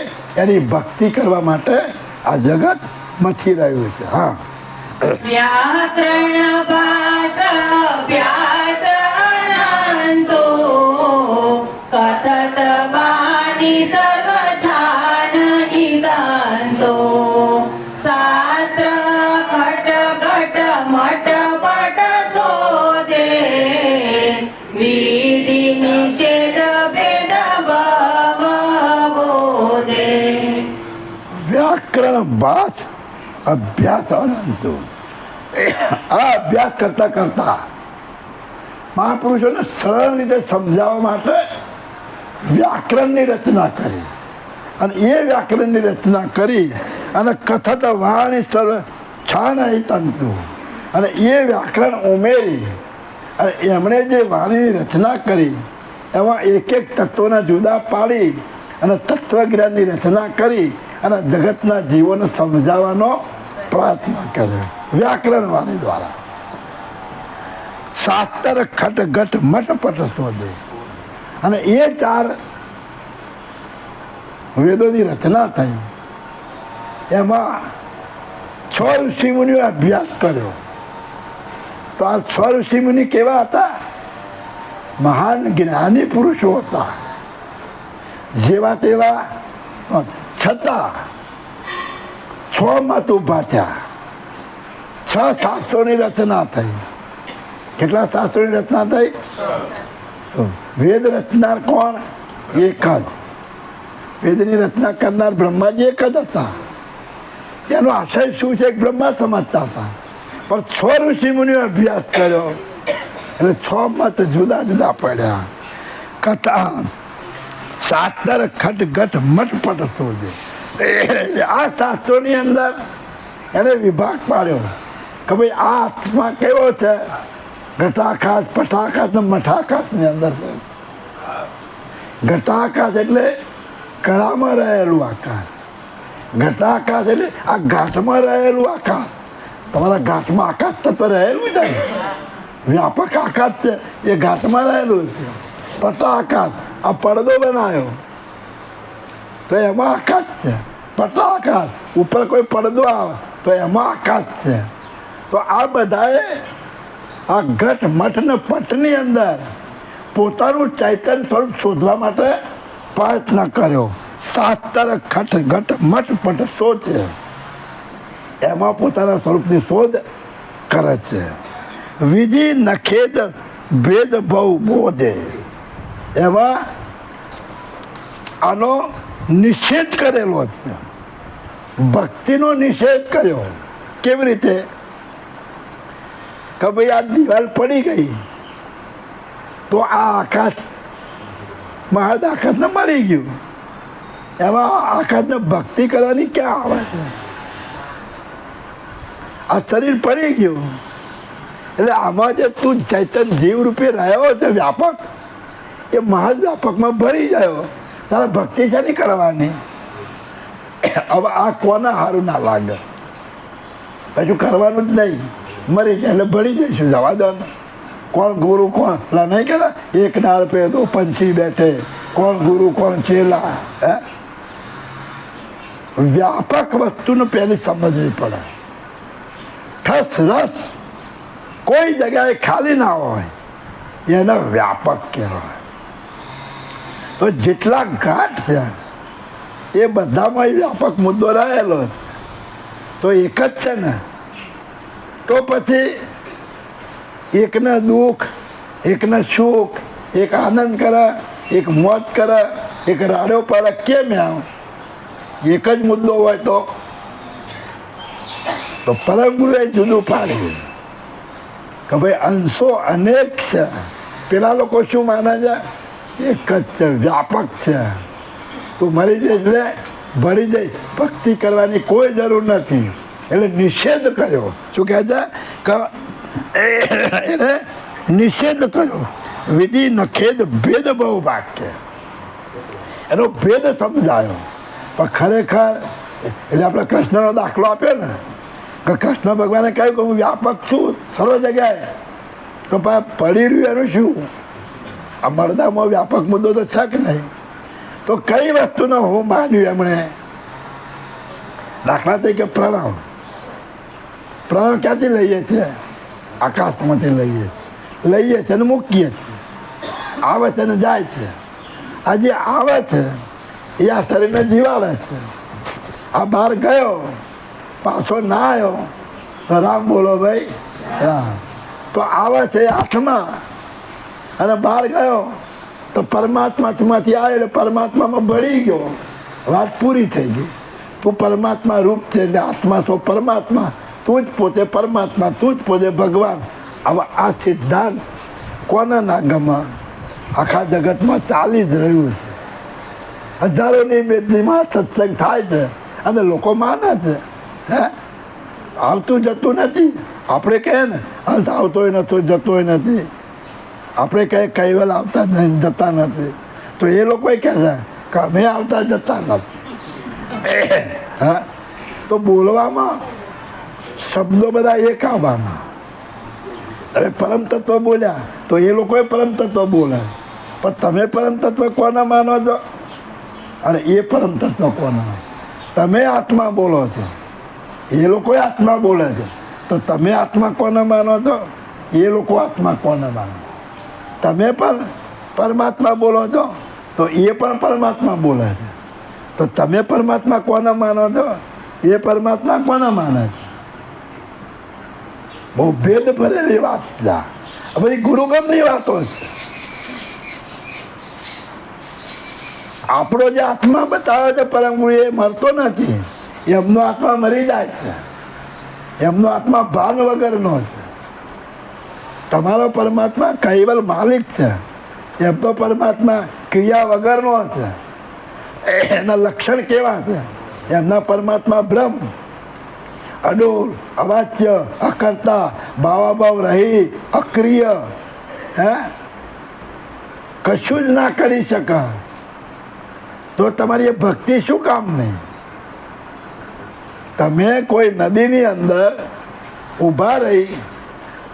એની ભક્તિ કરવા માટે આ જગત મથી રહ્યું છે. હા, વ્યાકરણ ભાષ વ્યાસ અનંતો, કથત વાણી સર્વ છાન નિદાંતો, શાસ્ત્ર ઘટ ઘટ મટ પટ શોધે, વિધિ નિષેધ ભેદ ભવ બોધે. વ્યાકરણ ભાષ અભ્યાસ અનંતો, આ અભ્યાસ કરતા કરતા મહાપુરુષોને સરળ રીતે સમજાવવા માટે વ્યાકરણની રચના કરી અને એ વ્યાકરણની રચના કરી અને કથત વાણી સર્વ છાન તંતુ, અને એ વ્યાકરણ ઉમેરી અને એમણે જે વાણીની રચના કરી એમાં એક એક તત્વોના જુદા પાડી અને તત્વજ્ઞાનની રચના કરી અને જગતના જીવોને સમજાવવાનો પ્રયત્ન કર્યો વ્યાકરણ વાણી દ્વારા. શાસ્ત્ર ખટ ઘટ મટ પટ શોધે, અને એ 4 વેદોની રચના થઈ. એમાં 6 ઋષિમુનિઓ અભ્યાસ કર્યો. તો આ 6 ઋષિમુનિ કેવા હતા? મહાન જ્ઞાની પુરુષો હતા. જેવા તેવા છતાં 6 મત ઉભા થયા. 6 શાસ્ત્રોની રચના થઈ. કેટલા શાસ્ત્રોની રચના થઈ? વેદ રચનાર કોણ? એક જ. વેદની રચના કરનાર બ્રહ્માજી એક જ હતા. એનો આશય શું છે? બ્રહ્મા સમજતા હતા. પણ 6 ઋષિમુનિઓ અભ્યાસ કર્યો એટલે 6 મત જુદા જુદા પડ્યા. કથા શાસ્ત્ર ખટ ઘટ મટપટ શોધે. આ શાસ્ત્રોની અંદર એને વિભાગ પાડ્યો કે ભાઈ આ આત્મા કેવો છે? ઘટાકાશ, પટાકાશ ને મઠાકાશની અંદર. ઘટાકાશ એટલે કળામાં રહેલું આકાશ. ઘટાકાશ એટલે આ ઘાટમાં રહેલું આકાશ. તમારા ઘાટમાં આકાશ તત્વ રહેલું છે, વ્યાપક આકાશ છે, એ ઘાટમાં રહેલું છે. પટાકાશ, આ પડદો બનાવ્યો તો એમાં આકાશ છે. પટાકાશ ઉપર કોઈ પડદો આવે તો એમાં આકાશ છે. તો આ બધાએ આ ઘટ મઠ ને પટની અંદર પોતાનું ચૈતન્ય સ્વરૂપ શોધવા માટે પ્રયત્ન કર્યો. શાસ્ત્ર ખટ ઘટ મઠ પટ શોધે, એમાં પોતાના સ્વરૂપની શોધ કરે છે. વિધિ નખેદ ભેદ ભવ બોધે, એમાં આનો નિષેધ કરેલો છે. ભક્તિનો નિષેધ કર્યો. કેવી રીતે? કે ભાઈ આ દિવાલ પડી ગઈ તો આ આકાશ મહાદ આકાશને મળી ગયું. એમાં આકાશને ભક્તિ કરવાની ક્યાં આવે છે? આ શરીર પડી ગયું એટલે આમાં જે તું ચૈતન્ય જીવ રૂપે રહ્યો છે વ્યાપક, એ મહાદ વ્યાપકમાં ભરી ગયો. તારે ભક્તિ છે નહીં કરવાની. હવે આ કોના સારું ના લાગે? પછી કરવાનું જ નહીં. મરી જાય એટલે ભળી જઈશું, જવા દો ને. કોણ ગુરુ કોણ નહીં કહેતા, એક ડાળ પે તો પંછી બેઠે, કોણ ગુરુ કોણ ચેલા. હે, વ્યાપક વસ્તુને પહેલી સમજવી પડે. ઠસ રસ કોઈ જગ્યાએ ખાલી ના હોય, એને વ્યાપક કહેવાય. તો જેટલા ઘાટ છે એ બધામાં વ્યાપક મુદ્દો રહેલો. તો એક જ છે ને, તો પછી એકને દુઃખ, એકને સુખ, એક આનંદ કરે, એક મોજ કરે, એક રાડો પડે, કેમ આવ? એક જ મુદ્દો હોય તો પરમ ગુરુએ જુદું પાડ્યું કે ભાઈ અંશો અનેક છે. પેલા લોકો શું માને છે? એક જ છે, વ્યાપક છે. તું મરી જઈશ એટલે ભળી જઈ, ભક્તિ કરવાની કોઈ જરૂર નથી. એટલે નિષેધ કર્યો. શું કહે છે? કે એને નિષેધ કર્યો. વિધિ નખેદ ભેદ બહુ વાક્ય, એનો ભેદ સમજાયો. પણ ખરેખર એટલે આપણે કૃષ્ણનો દાખલો આપ્યો ને, કે કૃષ્ણ ભગવાને કહ્યું કે હું વ્યાપક છું સર્વ જગ્યાએ. તો પડી રહ્યું એનું શું? આ મળદામાં વ્યાપક મુદ્દો તો છે કે નહીં? તો કઈ વસ્તુને હું માન્યું એમણે? દાખલા તરીકે પ્રણવ. પ્રણવ ક્યાંથી લઈએ છીએ? આકાશમાંથી લઈએ છીએ અને મૂકીએ છીએ. આવે છે ને જાય છે. આ જે આવે છે એ આ શરીરને જીવાડે છે. આ બહાર ગયો પાછો ના આવ્યો તો રામ બોલો ભાઈ. હા, તો આવે છે આત્મા અને બહાર ગયો તો પરમાત્મામાંથી આવે એટલે પરમાત્મામાં ભળી ગયો. વાત પૂરી થઈ ગઈ. તું પરમાત્મા રૂપ છે એટલે આત્મા તો પરમાત્મા, તું જ પોતે પરમાત્મા, તું જ પોતે ભગવાન. હવે આ સિદ્ધાંત કોને ના ગમે? આખા જગતમાં ચાલી જ રહ્યું છે. હજારોની બેદનીમાં સત્સંગ થાય છે અને લોકો માને છે. હે, આવતું જતું નથી. આપણે કહીએ ને અંત આવતોય નતો જતોય નથી. આપણે કહીએ કૈવલ આવતા જતા નથી. તો એ લોકો કહે છે કે અમે આવતા જતા નથી. હા, તો બોલવામાં શબ્દો બધા એક આવવાના. હવે પરમ તત્વ બોલ્યા તો એ લોકોએ પરમ તત્વ બોલે. પણ તમે પરમ તત્વ કોને માનો છો અને એ પરમ તત્વ કોને? તમે આત્મા બોલો છો, એ લોકો આત્મા બોલે છે. તો તમે આત્મા કોને માનો છો? એ લોકો આત્મા કોને માનો? તમે પણ પરમાત્મા બોલો છો તો એ પણ પરમાત્મા બોલે છે. તો તમે પરમાત્મા કોને માનો છો? એ પરમાત્મા કોને માને છે? બહુ ભેદ ભરેલી વાત છે. બધી ગુરુગમની વાતો છે. આપણો જે આત્મા બતાવે છે પરમ ગુરુ, એ મરતો નથી. એમનો આત્મા મરી જાય છે. એમનો આત્મા ભાન વગરનો છે. તમારો પરમાત્મા કૈવલ માલિક છે. એમનો પરમાત્મા ક્રિયા વગરનો છે. એના લક્ષણ કેવા છે? એમના પરમાત્મા બ્રહ્મ, અડોલ, અવાચ્ય, અકર્તા, ભાવાભાવ રહિત, અક્રિય. હે, કશું જ ના કરી શકે. તો તમારી એ ભક્તિ શું કામ નહીં? તમે કોઈ નદીની અંદર ઊભા રહી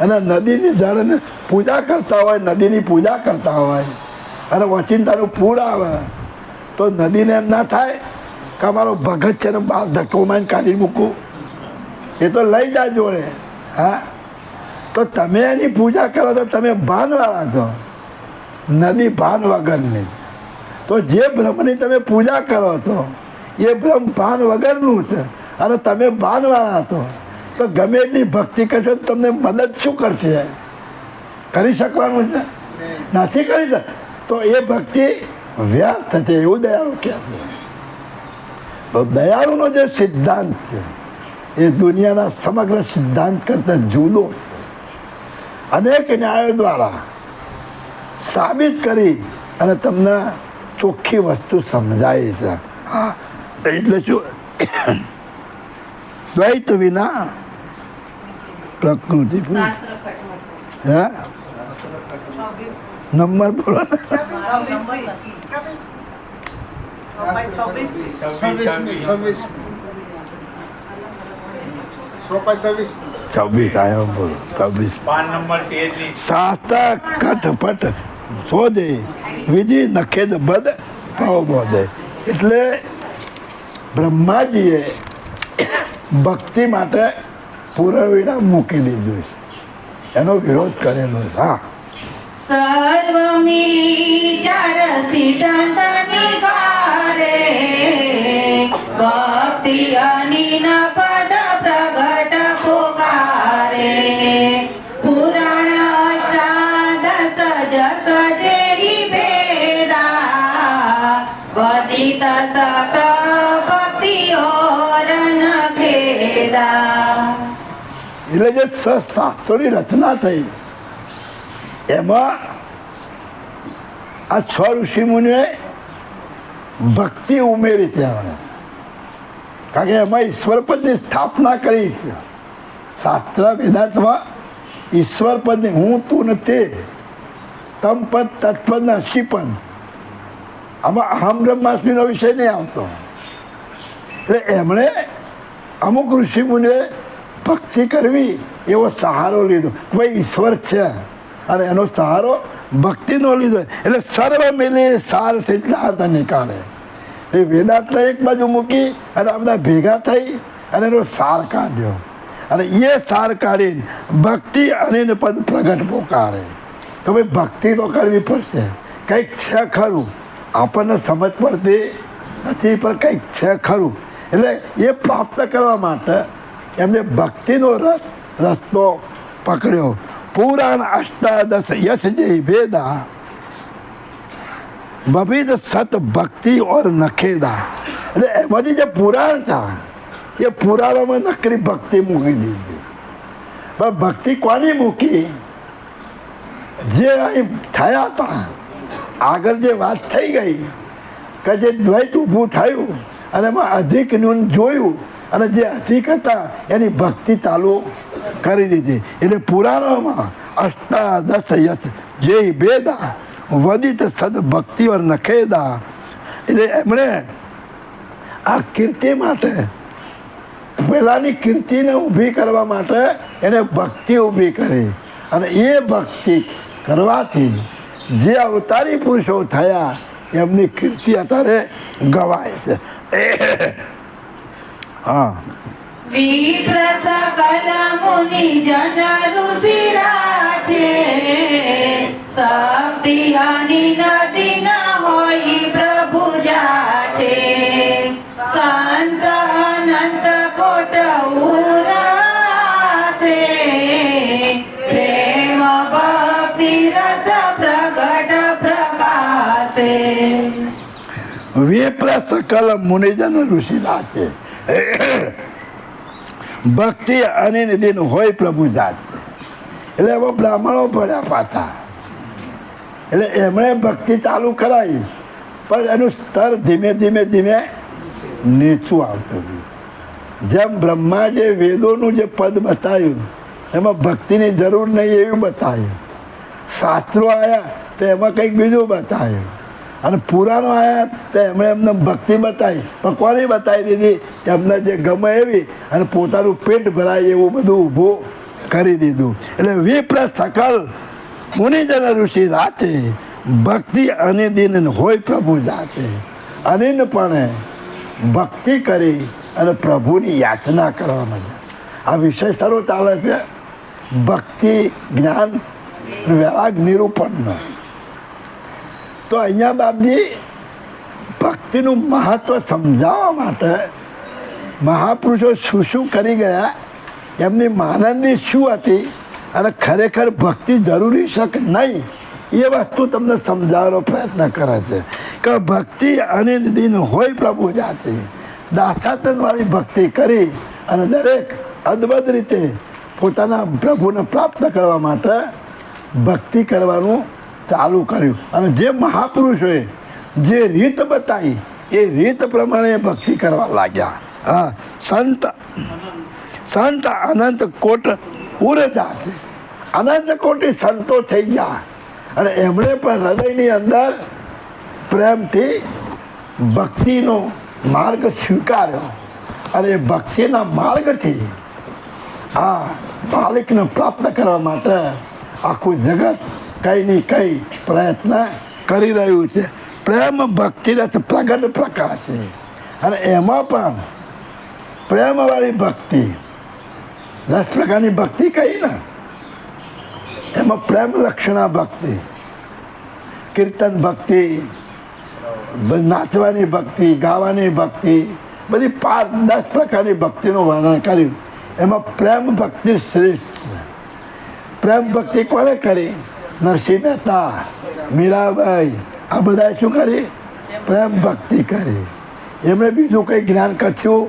અને નદીની જળને પૂજા કરતા હોય, નદીની પૂજા કરતા હોય અને વચિંતાનું પૂર આવે તો નદીને એમ ના થાય કે અમારો ભગત છે ને બહાર ધક્કો મારીને કાઢી મૂકવું? એ તો લઈ જા જોડે. હા, તો તમે એની પૂજા કરો તો તમે ભાનવાળા છો, નદી ભાન વગરની. તો જે બ્રહ્મની તમે પૂજા કરો છો એ બ્રહ્મ ભાન વગરનું છે અને તમે ભાનવાળા છો. તો ગમે એટલી ભક્તિ કરશો તો તમને મદદ શું કરશે? કરી શકવાનું છે? નથી કરી શક. તો એ ભક્તિ વ્યર્થ છે એવું દયાળુ કહે છે. તો દયાળુનો જે સિદ્ધાંત છે એ દુનિયાના સમગ્ર સિદ્ધાંત કરતા જુદો છે. અનેક ન્યાયો દ્વારા સાબિત કરી અને તમને ચોખ્ખી વસ્તુ સમજાય છે. હા, એટલે શું? દ્વૈત વિના પ્રકૃતિ. હા, નંબર બોલો. છવ્વીસ આવ્યો બોલો. 26 શાસ્ત્ર કટપટ શોધે વિધિ નખેદ બદ ભાવ બોધે. એટલે બ્રહ્માજીએ ભક્તિ માટે પુરવિડા મૂકી દીધું છે, એનો વિરોધ કરેલો છે. હા, સર્વ મિલી ચાર સિદ્ધાંત નિકારે, ભક્તિ અનિન પદ પ્રગટ પુકારે. પુરાણ અષ્ટાદશ જસ જેહી ભેદા, વદિત સત ભક્તિ ઓર નખેદા. એટલે જે શાસ્ત્રોની રચના થઈ એમાં આ 6 ઋષિમુનિઓએ ભક્તિ ઉમેરી ત્યાં, કારણ કે એમાં ઈશ્વર પદની સ્થાપના કરી છે. શાસ્ત્ર વેદાંતમાં ઈશ્વર પદની હું તું ને તે, તમ પદ તત્પદ ને અસી પદ, આમાં અહમ બ્રહ્માસ્મિનો વિષય નહીં આવતો. એટલે એમણે અમુક ઋષિમુનિઓએ ભક્તિ કરવી એવો સહારો લીધો. ભાઈ ઈશ્વર છે અને એનો સહારો ભક્તિનો લીધો. એટલે સર્વ મિલી સાર સિદ્ધાંત નીકાળે. એ વેદાંતને એક બાજુ મૂકી અને આ બધા ભેગા થઈ અને એનો સાર કાઢ્યો. અને એ સાર કાઢીને ભક્તિ અને પદ પ્રગટ પોકારે. તો ભાઈ ભક્તિ તો કરવી પડશે, કંઈક છે ખરું, આપણને સમજ પડતી નથી પણ કંઈક છે ખરું. એટલે એ પ્રાપ્ત કરવા માટે એમને ભક્તિનો રસ્તો પકડ્યો. પુરાણ અષ્ટાદશ યશ જે વેદા, બબીદ સત ભક્તિ ઓર નખેદા. એટલે એમાંથી જે પુરાણ હતા એ પુરાણોમાં નકરી ભક્તિ મૂકી દીધી. પણ ભક્તિ કોની મૂકી? જે અહીં થયા હતા, આગળ જે વાત થઈ ગઈ કે જે દ્વૈત ઊભું થયું અને એમાં અધિક ન્યૂન જોયું અને જે અધિક હતા એની ભક્તિ ચાલુ કરી દીધી. એટલે પુરાણોમાં અષ્ટાદશ યશ જે ભેદા, વદિત સદ ભક્તિ ઓર નખેદા. એટલે એમણે આ કીર્તિ માટે, પહેલાંની કીર્તિને ઊભી કરવા માટે એને ભક્તિ ઊભી કરી. અને એ ભક્તિ કરવાથી જે અવતારી પુરુષો થયા એમની કીર્તિ અત્યારે ગવાય છે. હા, વિપ્ર સકલ મુનિ જન ઋષિ રાજે, શક્તિ અનિ નદી ન હોય પ્રભુ જાચે. સંત અનંત કોટ ઉરાસે, પ્રેમ ભક્તિ રસ પ્રગટ પ્રકાશે. વિપ્ર સકલ મુનિજન ઋષિ રાચે. ભક્તિ અને દિન હોય પ્રભુ જાત. એટલે એમાં બ્રાહ્મણો પડ્યા પાછા. એટલે એમણે ભક્તિ ચાલુ કરાવી પણ એનું સ્તર ધીમે ધીમે ધીમે નીચું આવતું ગયું. જેમ બ્રહ્માજીએ વેદોનું જે પદ બતાવ્યું એમાં ભક્તિની જરૂર નહીં એવું બતાવ્યું. શાસ્ત્રો આવ્યા તો એમાં કંઈક બીજું બતાવ્યું. અને પુરાણો આવ્યા તો એમણે એમને ભક્તિ બતાવી પણ કોની બતાવી દીધી? એમને જે ગમે એવી અને પોતાનું પેટ ભરાય એવું બધું ઊભું કરી દીધું. એટલે વિપ્ર સકલ મુનિજન ઋષિ રાચે, ભક્તિ અનિદિન હોય પ્રભુ જાતે. અનિનપણે ભક્તિ કરી અને પ્રભુની યાચના કરવા માંડ્યા. આ વિષય સારો ચાલે છે ભક્તિ જ્ઞાન વૈરાગ નિરૂપણનો. તો અહીંયા બાપજી ભક્તિનું મહત્વ સમજાવવા માટે મહાપુરુષો શું શું કરી ગયા, એમની માનંદી શું હતી અને ખરેખર ભક્તિ જરૂરી છે કે નહીં એ વસ્તુ તમને સમજાવવાનો પ્રયત્ન કરે છે કે ભક્તિ અનિર્દિન હોય પ્રભુ જાતિ, દાસાતનવાળી ભક્તિ કરી અને દરેક અદ્ભુત રીતે પોતાના પ્રભુને પ્રાપ્ત કરવા માટે ભક્તિ કરવાનું ચાલુ કર્યું. અને જે મહાપુરુષોએ જે રીત બતાવી એ રીત પ્રમાણે ભક્તિ કરવા લાગ્યા. હા, સંત અનંત કોટ ઉરજા છે, અનંત કોટી સંતો થઈ ગયા અને એમણે પણ હૃદયની અંદર પ્રેમથી ભક્તિનો માર્ગ સ્વીકાર્યો અને એ ભક્તિના માર્ગથી આ માલિકને પ્રાપ્ત કરવા માટે આખું જગત કંઈ ને કંઈ પ્રયત્ન કરી રહ્યું છે. પ્રેમ ભક્તિરથ પ્રગટ પ્રકાશ છે અને એમાં પણ પ્રેમવાળી ભક્તિ 10 પ્રકારની ભક્તિ કહી ને, એમાં પ્રેમ લક્ષણા ભક્તિ, કીર્તન ભક્તિ, નાચવાની ભક્તિ, ગાવાની ભક્તિ, બધી 5-10 પ્રકારની ભક્તિનું વર્ણન કર્યું. એમાં પ્રેમ ભક્તિ શ્રેષ્ઠ છે. પ્રેમ ભક્તિ કોને કરી? નરસિંહ મહેતા, મીરાબાઈ, આ બધાએ શું કરી? પ્રેમ ભક્તિ કરી. એમણે બીજું કંઈ જ્ઞાન કથ્યું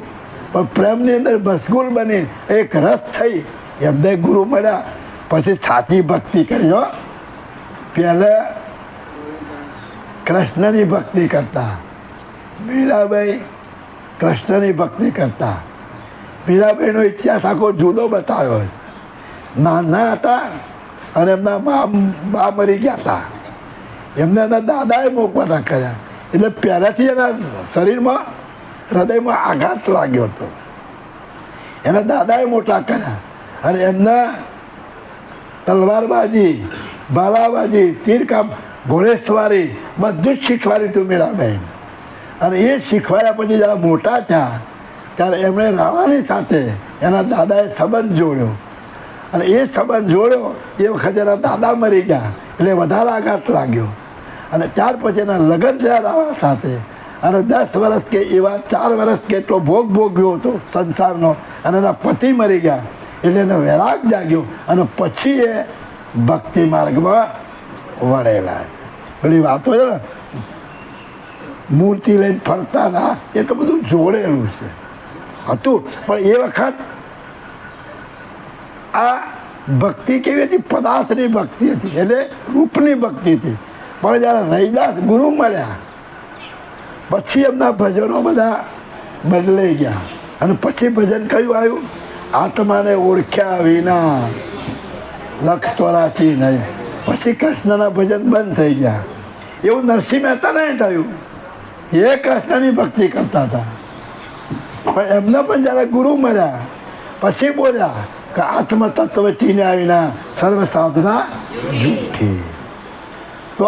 પણ પ્રેમની અંદર મશગુલ બની એક રસ થઈ, એમને ગુરુ મળ્યા, પછી સાચી ભક્તિ કરી. હો, પહેલાં કૃષ્ણની ભક્તિ કરતા, મીરાબાઈ કૃષ્ણની ભક્તિ કરતા. મીરાબાઈનો ઇતિહાસ આખો જુદો બતાવ્યો છે. નાના હતા અને એમના બા મરી ગયા હતા, એમને એના દાદાએ મોકવાના કર્યા, એટલે પહેલાંથી એના શરીરમાં હૃદયમાં આઘાત લાગ્યો હતો. એના દાદાએ મોટા કર્યા અને એમના તલવારબાજી, ભાલાબાજી, તીરકામ, ઘોડેસવારી બધું જ શીખવાડ્યું હતું મીરાબાઈ. અને એ શીખવાડ્યા પછી જ્યારે મોટા થયા ત્યારે એમણે રાણાની સાથે એના દાદાએ સંબંધ જોડ્યો અને એ સંબંધ જોડ્યો એ વખતે એના દાદા મરી ગયા એટલે વધારે આઘાત લાગ્યો. અને ત્યાર પછી એના લગ્ન થયા રાણા સાથે અને 10 વર્ષ કે એવા 4 વર્ષ કેટલો ભોગ ભોગ્યો હતો સંસારનો અને એના પતિ મરી ગયા એટલે એને વૈરાગ જાગ્યો અને પછી એ ભક્તિ માર્ગમાં વળેલા. પેલી વાતો છે ને મૂર્તિ લઈને ફરતા ના, એ તો બધું જોડેલું છે હતું. પણ એ વખત આ ભક્તિ કેવી હતી? પદાર્થની ભક્તિ હતી, એટલે રૂપની ભક્તિ હતી. પણ જ્યારે રૈદાસ ગુરુ મળ્યા પછી એમના ભજનો બધા બદલાઈ ગયા અને પછી ભજન કયું આવ્યું? આત્માને ઓળખ્યા વિના લખ 84 નહીં. પછી કૃષ્ણના ભજન બંધ થઈ ગયા. એવું નરસિંહ મહેતા નહીં થયું, એ કૃષ્ણની ભક્તિ કરતા હતા. પણ એમને પણ જ્યારે ગુરુ મળ્યા પછી બોલ્યા કે આત્મતત્વ ચીન્યા વિના સર્વ સાધના જૂઠી. તો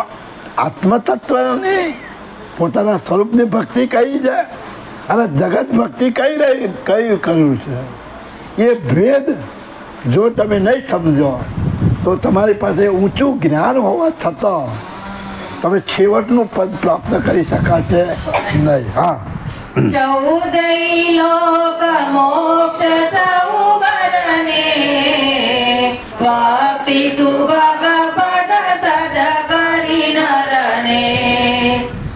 આત્મતત્વની પોતાના સ્વરૂપની ભક્તિ કઈ છે અને જગત ભક્તિ કઈ કર્યું છે, એ ભેદ જો તમે નહીં સમજો તો તમારી પાસે ઊંચું જ્ઞાન હોવા છતાં તમે છેવટનું પદ પ્રાપ્ત કરી શકાશે નહીં. હા, 14 લોક મોક્ષ સૌ બદને, ભક્તિ સુભગ પદ સદ કરી નરને,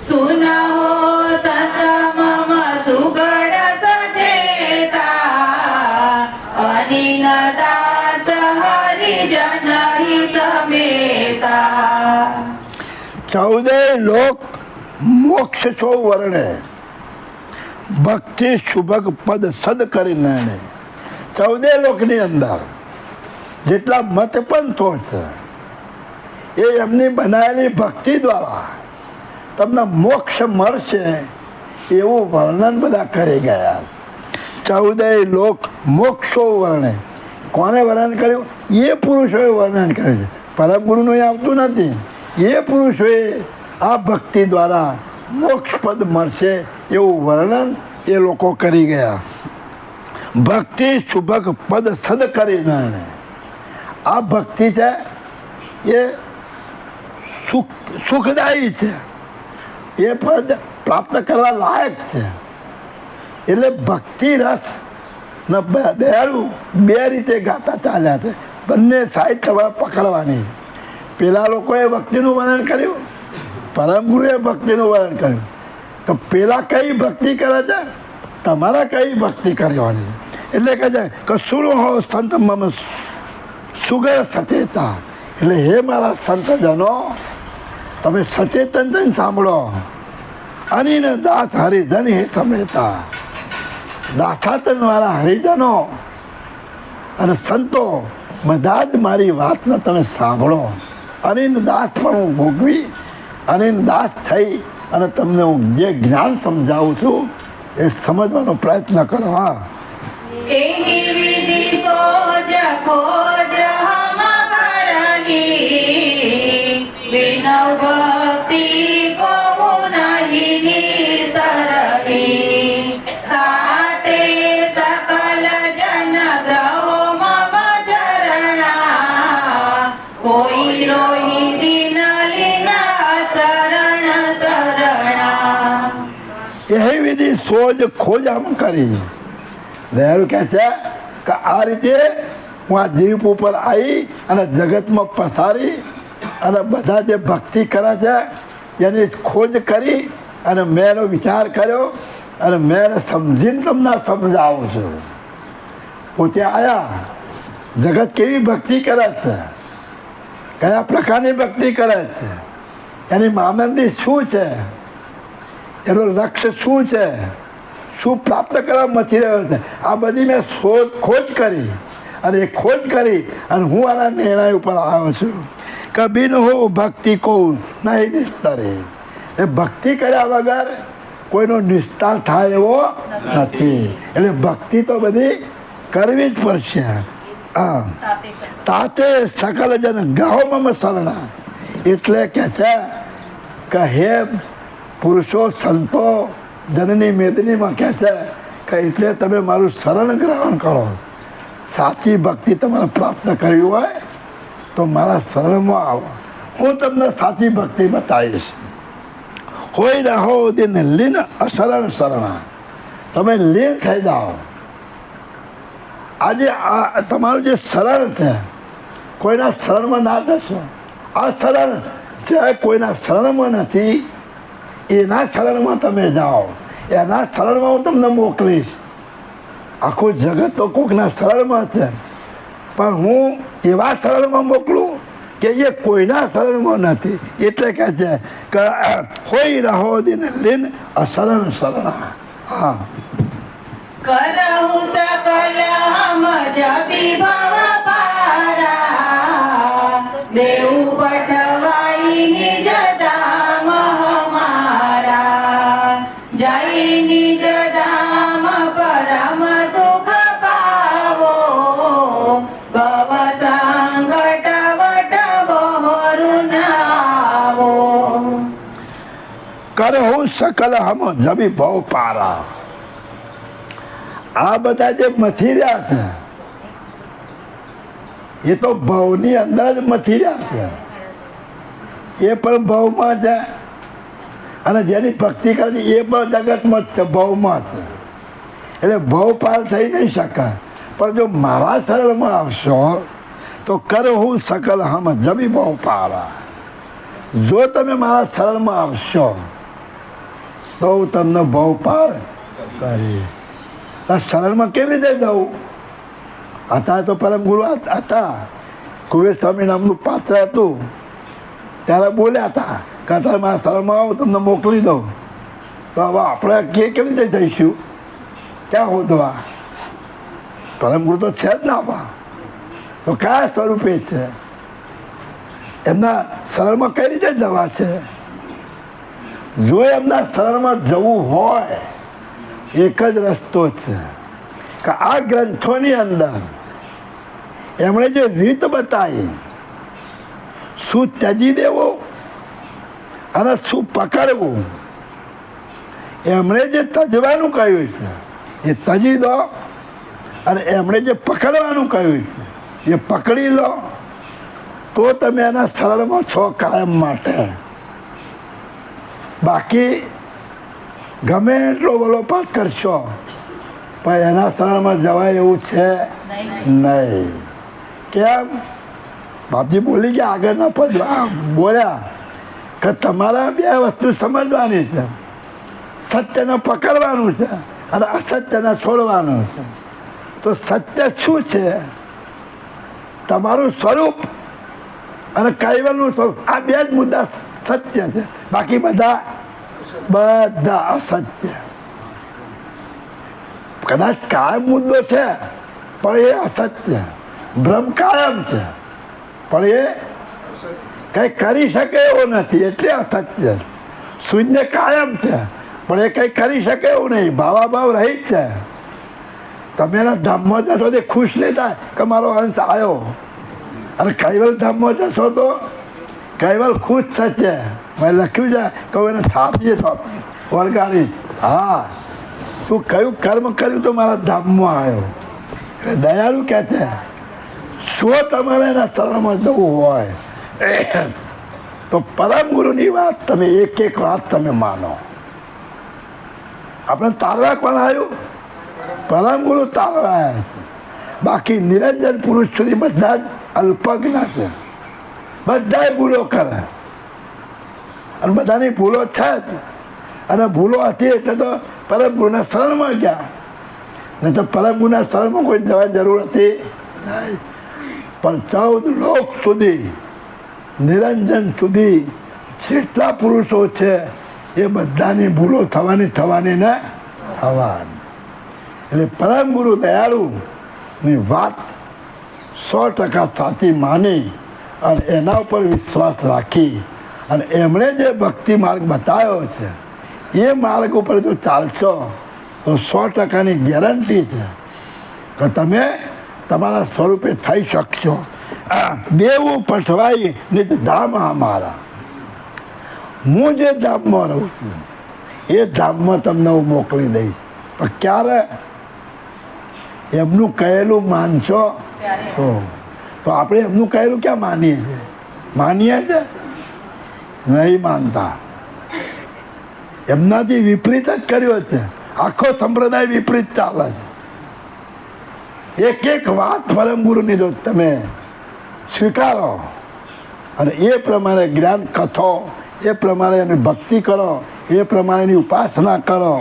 સુનહો સંત મમ સુગડ સચેતા, અનિલ દાસ હરિજન હિ સમેતા. 14 લોક મોક્ષ છો વર્ણે, ભક્તિ શુભગ પદ સદ કરી નાણે. 14 લોકની અંદર જેટલા મત પંથો છે એ એમની બનાવેલી ભક્તિ દ્વારા તમને મોક્ષ મળશે એવું વર્ણન બધા કરી ગયા. 14 લોક મોક્ષો વર્ણે. કોને વર્ણન કર્યું? એ પુરુષોએ વર્ણન કર્યું છે. પરમ ગુરુનું આવતું નથી. એ પુરુષોએ આ ભક્તિ દ્વારા મોક્ષ પદ મળશે એવું વર્ણન એ લોકો કરી ગયા. ભક્તિ શુભક પદ સદ કરી નાણે. આ ભક્તિ છે એ સુખદાયી છે, એ પદ પ્રાપ્ત કરવા લાયક છે. એટલે ભક્તિ રસ ને દયાળુ બે રીતે ગાતા ચાલ્યા છે. બંને સાઈડ તમારે પકડવાની. પેલા લોકોએ ભક્તિનું વર્ણન કર્યું, પરમ ગુરુએ ભક્તિનું વર્ણન કર્યું. તો પેલા કઈ ભક્તિ કરે છે, તમારા કઈ ભક્તિ કરવાની. એટલે કહે છે કે સુરો હો સંત મમ સુગર સચેતા. એટલે હે મારા સંતજનો, તમે સચેતન થઈને સાંભળો. અનિન દાસ હરિજન હે સમેતા. દાસાતન વાળા હરિજનો અને સંતો બધા જ મારી વાતને તમે સાંભળો. અનિન દાસ પણ હું ભોગવી, અનિન દાસ થઈ અને તમને હું જે જ્ઞાન સમજાવું છું એ સમજવાનો પ્રયત્ન કરો. હા, એની વિધિ સોજ ખોજ હમ કરહી, વિનવ ભક્તિ કહો નહીં નિસરહી. તાતે સકલ જન ગ્રહો મમ ચરણા, કોઈ રોહી દિન લીના શરણ શરણા. એ વિધિ સોજ ખોજ આમ કરી. દયાળુ કહે છે કે આ રીતે હું આ જીવ ઉપર આવી અને જગતમાં પસારી અને બધા જે ભક્તિ કરે છે એની ખોજ કરી અને મેં એનો વિચાર કર્યો અને મેં એને સમજીને તમને સમજાવું છું. પોતે આવ્યા, જગત કેવી ભક્તિ કરે છે, કયા પ્રકારની ભક્તિ કરે છે, એની માનંદી શું છે, એનું લક્ષ્ય શું છે, શું પ્રાપ્ત કરવા મથી રહ્યો છે, આ બધી મેં ખોજ કરી. અને એ ખોજ કરી અને હું આના નિર્ણય ઉપર આવ્યો છું. કબીન હો ભક્તિ કહું નહીં નિસ્તરે. એ ભક્તિ કર્યા વગર કોઈનો નિસ્તાર થાય એવો નથી. એટલે ભક્તિ તો બધી કરવી જ પડશે. હા, તાતે સકલ જન ગાહો મમ શરણા. એટલે કે છે કે હે પુરુષો સંતો જનની મેદનીમાં કહે છે કે એટલે તમે મારું શરણ ગ્રહણ કરો. સાચી ભક્તિ તમારે પ્રાપ્ત કરવી હોય તો મારા શરણમાં આવો. હું તમને સાચી ભક્તિ બતાવીશ. હોય રહો દિન લીન અશરણ શરણા. તમે લીન થઈ જાઓ. આજે આ તમારું જે શરણ છે, કોઈના શરણમાં ના થશો. આ શરણ જે કોઈના શરણમાં નથી એના શરણમાં તમે જાઓ. એના શરણમાં હું તમને મોકલીશ. આખું જગત તો કોઈકના શરણમાં છે, પણ હું એવા શરણમાં મોકલું કે એ કોઈના શરણમાં નથી. એટલે કહે છે કે હોય રહો દિન લીન અશરણ શરણા. હા, કરહુ સકલ હમ જબી ભવ પારા, દેવ પઠવાઈ નિજ ધામ હમારા. જય નિજ ધામ પરમ સુખ પાવો, ભવ સંકટ વટ બહોરું આવો. કરહુ સકલ હમ જબી ભવ પારા. આ બધા જે મથી રહ્યા છે એ તો ભવની અંદર જ મથી રહ્યા છે. એ પણ ભવમાં છે અને જેની ભક્તિ કરે છે એ પણ જગતમાં જ છે, ભવમાં છે. એટલે ભવ પાર થઈ નહીં શકે. પણ જો મારા શરણમાં આવશો તો કરહું સકલ હમ જબી ભવ પારા. જો તમે મારા શરણમાં આવશો તો હું તમને ભવ પાર કરીશ. શરણમાં કેવી રીતે જવું? અત્યારે તો પરમ ગુરુ હતા, કુબેર સ્વામી નામનું પાત્ર હતું, ત્યારે બોલ્યા હતા કે અત્યારે મારા શરણમાં આવો તમને મોકલી દઉં. તો હવે આપણે કેવી રીતે જઈશું? ક્યાં હોદવા? પરમ ગુરુ તો છે જ ના આપા. તો કયા સ્વરૂપે છે? એમના શરણમાં કઈ રીતે જવા છે? જો એમના શરણમાં જવું હોય એક જ રસ્તો છે કે આ ગ્રંથોની અંદર એમણે જે રીત બતાવી, શું ત્યજી દેવું અને શું પકડવું, એમણે જે તજવાનું કહ્યું છે એ તજી દો અને એમણે જે પકડવાનું કહ્યું છે એ પકડી લો તો તમે એના શરણમાં છો કાયમ માટે. બાકી ગમે એટલો વલોપાત કરશો પણ એના શરણમાં જવાય એવું છે નહીં. કેમ? બાપજી બોલી ગયા આગળના પદ બોલ્યા કે તમારા બે વસ્તુ સમજવાની છે, સત્યને પકડવાનું છે અને અસત્યને છોડવાનું છે. તો સત્ય શું છે? તમારું સ્વરૂપ અને કૈવલનું સ્વરૂપ, આ બે જ મુદ્દા સત્ય છે, બાકી બધા અસત્ય. કદાચ કાયમ મુદ્દો છે પણ એ અસત્ય. ભ્રમ કાયમ છે પણ એ કંઈ કરી શકે એવો નથી એટલે અસત્ય. શૂન્ય કાયમ છે પણ એ કંઈ કરી શકે એવું નહીં, ભાવાભાવ રહિત છે. તમે એના ધામમાં જશો તો ખુશ નહીં થાય કે મારો અંશ આવ્યો, અને કૈવલ ધામમાં જશો તો કૈવલ ખુશ થશે. મેં લખ્યું છે કે હું એને થાપીએ તો વળગાડીશ. હા, તું કયું કર્મ કર્યું તો મારા ધામમાં આવ્યો. એટલે દયાળુ કહે છે શું તમારે એના શરણમાં જવું હોય તો પરમ ગુરુની વાત તમે એક વાત તમે માનો. આપણે તારવા કોણ આવ્યું? પરમ ગુરુ તારવા આવ્યા છે. બાકી નિરંજન પુરુષ સુધી બધા જ અલ્પજ્ઞ છે, બધા ભૂલો કરે અને બધાની ભૂલો છે જ. અને ભૂલો હતી એટલે તો પરમ ગુરુના શરણમાં ગયા, નહીં તો પરમ ગુરુના શરણમાં કોઈ જવાની જરૂર હતી નહીં. પણ 14 લોક સુધી નિરંજન સુધી જેટલા પુરુષો છે એ બધાની ભૂલો થવાની ને થવાની. એટલે પરમ ગુરુ દયાળુની વાત 100% સાચી માની અને એના ઉપર વિશ્વાસ રાખી અને એમણે જે ભક્તિ માર્ગ બતાવ્યો છે એ માર્ગ ઉપર જો ચાલશો તો 100%ની ગેરંટી છે કે તમે તમારા સ્વરૂપે થઈ શકશો. દેવું પઠવાઈ નિજ ધામ અમારા. હું જે ધામમાં રહું છું એ ધામમાં તમને હું મોકલી દઈશ. પણ ક્યારે? એમનું કહેલું માનશો તો આપણે એમનું કહેલું ક્યાં માનીએ છીએ? માનીએ છે નહીં માનતા. એમનાથી વિપરીત જ કર્યો છે. આખો સંપ્રદાય વિપરીત ચાલે છે. એક વાત પરમ ગુરુની જો તમે સ્વીકારો અને એ પ્રમાણે જ્ઞાન કથો, એ પ્રમાણે એની ભક્તિ કરો, એ પ્રમાણેની ઉપાસના કરો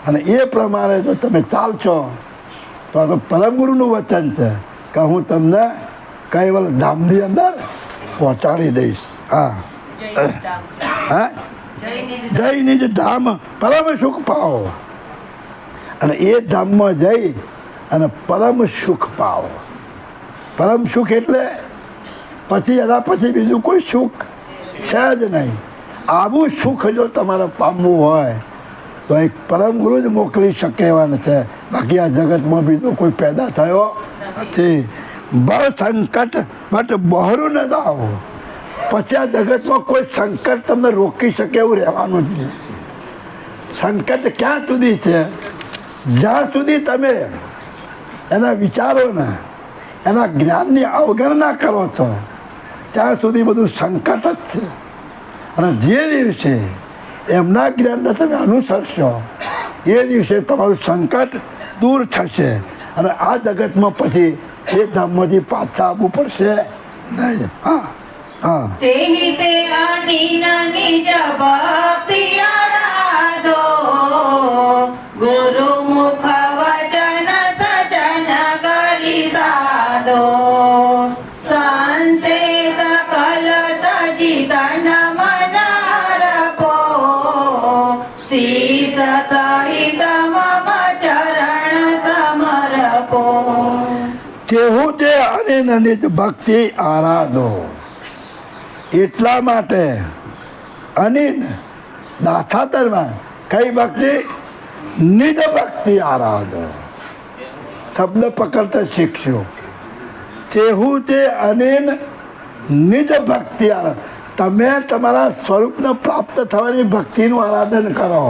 અને એ પ્રમાણે જો તમે ચાલશો તો આ તો પરમ ગુરુનું વચન છે કે હું તમને કૈવલ ધામની અંદર પહોંચાડી દઈશ. હા હા, જય નિજ ધામ પરમ સુખ પાવો. અને એ ધામમાં જઈ અને પરમ સુખ પાવો. પરમ સુખ એટલે પછી એના પછી બીજું કોઈ સુખ છે જ નહીં. આવું સુખ જો તમારે પામવું હોય તો એક પરમ ગુરુ જ મોકલી શકે એવા છે. બાકી આ જગતમાં બીજો કોઈ પેદા થયો નથી. બળ સંકટ બટ બહોરું ન જાઓ. પછી આ જગતમાં કોઈ સંકટ તમને રોકી શકે એવું રહેવાનું જ નથી. સંકટ ક્યાં સુધી છે? જ્યાં સુધી તમે એના વિચારોને, એના જ્ઞાનની અવગણના કરો છો ત્યાં સુધી બધું સંકટ જ છે. અને જે દિવસે એમના જ્ઞાનને તમે અનુસરશો એ દિવસે તમારું સંકટ દૂર થશે અને આ જગતમાં પછી એ ધામમાંથી પાછા આવવું પડશે નહીં. હા હા, તેહી તે અનિન નિજ ભક્તિ આરાધો, ગુરુ મુખ વચન સજન કરી સાધો. સંસે સકલ તજી તન મન અર્પો, શીશ સહિત મમ ચરણ સમર્પો. તેવું જે અનિન નિજ ભક્તિ આરાધો. એટલા માટે અનિન દાથાતરમાં કઈ ભક્તિ? નિજ ભક્તિ આરાધો. શબ્દ પકડતા શીખશો. તેવું તે અનિન નિજ ભક્તિ આરાધો. તમે તમારા સ્વરૂપને પ્રાપ્ત થવાની ભક્તિનું આરાધન કરો.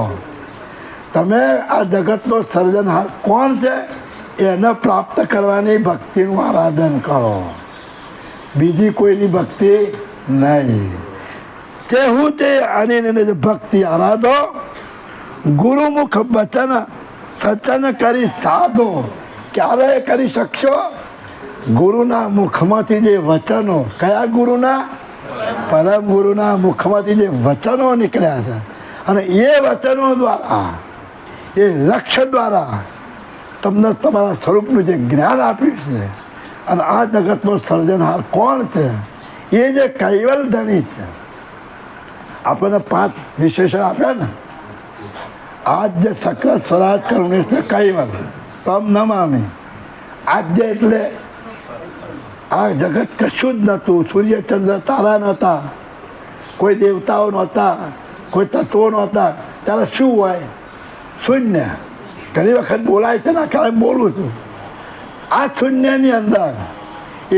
તમે આ જગતનો સર્જનહાર કોણ છે? એને પ્રાપ્ત કરવાની ભક્તિનું આરાધન કરો, બીજી કોઈની ભક્તિ નહીં. તેવું તે આની ભક્તિ આરાધો, ગુરુમુખ વચન સચન કરી સાધો. ક્યારે કરી શકશો? ગુરુના મુખમાંથી જે વચનો, કયા ગુરુના? પરમ ગુરુના મુખમાંથી જે વચનો નીકળ્યા છે, અને એ વચનો દ્વારા, એ લક્ષ્ય દ્વારા તમને તમારા સ્વરૂપનું જે જ્ઞાન આપ્યું છે, અને આ જગતનો સર્જનહાર કોણ છે, એ જે કૈવલ ધણી છે. આપણને 5 વિશેષણ આપ્યા ને. આદ્ય સક્ર સ્વરાજ કરુણેશ કૈવલ તમ નમામી. આદ્ય એટલે આ જગત કશું જ નહોતું. સૂર્ય ચંદ્ર તારા નહોતા, કોઈ દેવતાઓ નહોતા, કોઈ તત્વો નહોતા. ત્યારે શું હોય? શૂન્ય. ઘણી વખત બોલાય છે ને, કાંઈ બોલું છું. આ શૂન્યની અંદર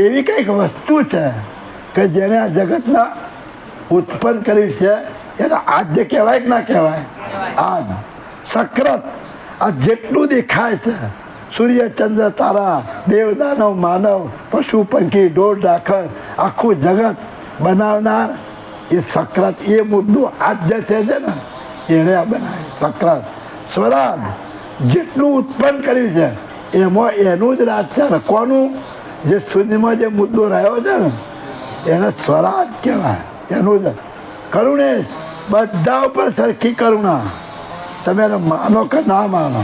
એવી કંઈક વસ્તુ છે કે જેણે આ જગતના ઉત્પન્ન કર્યું છે. એને આદ્ય કહેવાય કે ના કહેવાય? આદ સક્રત. આ જેટલું દેખાય છે, સૂર્ય ચંદ્ર તારા, દેવદાનવ માનવ, પશુ પંખી ઢોર ઢાખર, આખું જગત બનાવનાર એ સક્રત. એ મુદ્દો આદ્ય છે ને, એણે આ બનાવ્યું સક્રત. સ્વરાજ જેટલું ઉત્પન્ન કર્યું છે એમાં એનું જ રાજ છે. કોનું? જે શૂન્યમાં જે મુદ્દો રહ્યો છે ને, એને સ્વરાજ કહેવાય. એનું જ કરુણેશ. બધા ઉપર સરખી કરુણા. તમે એને માનો કે ના માનો.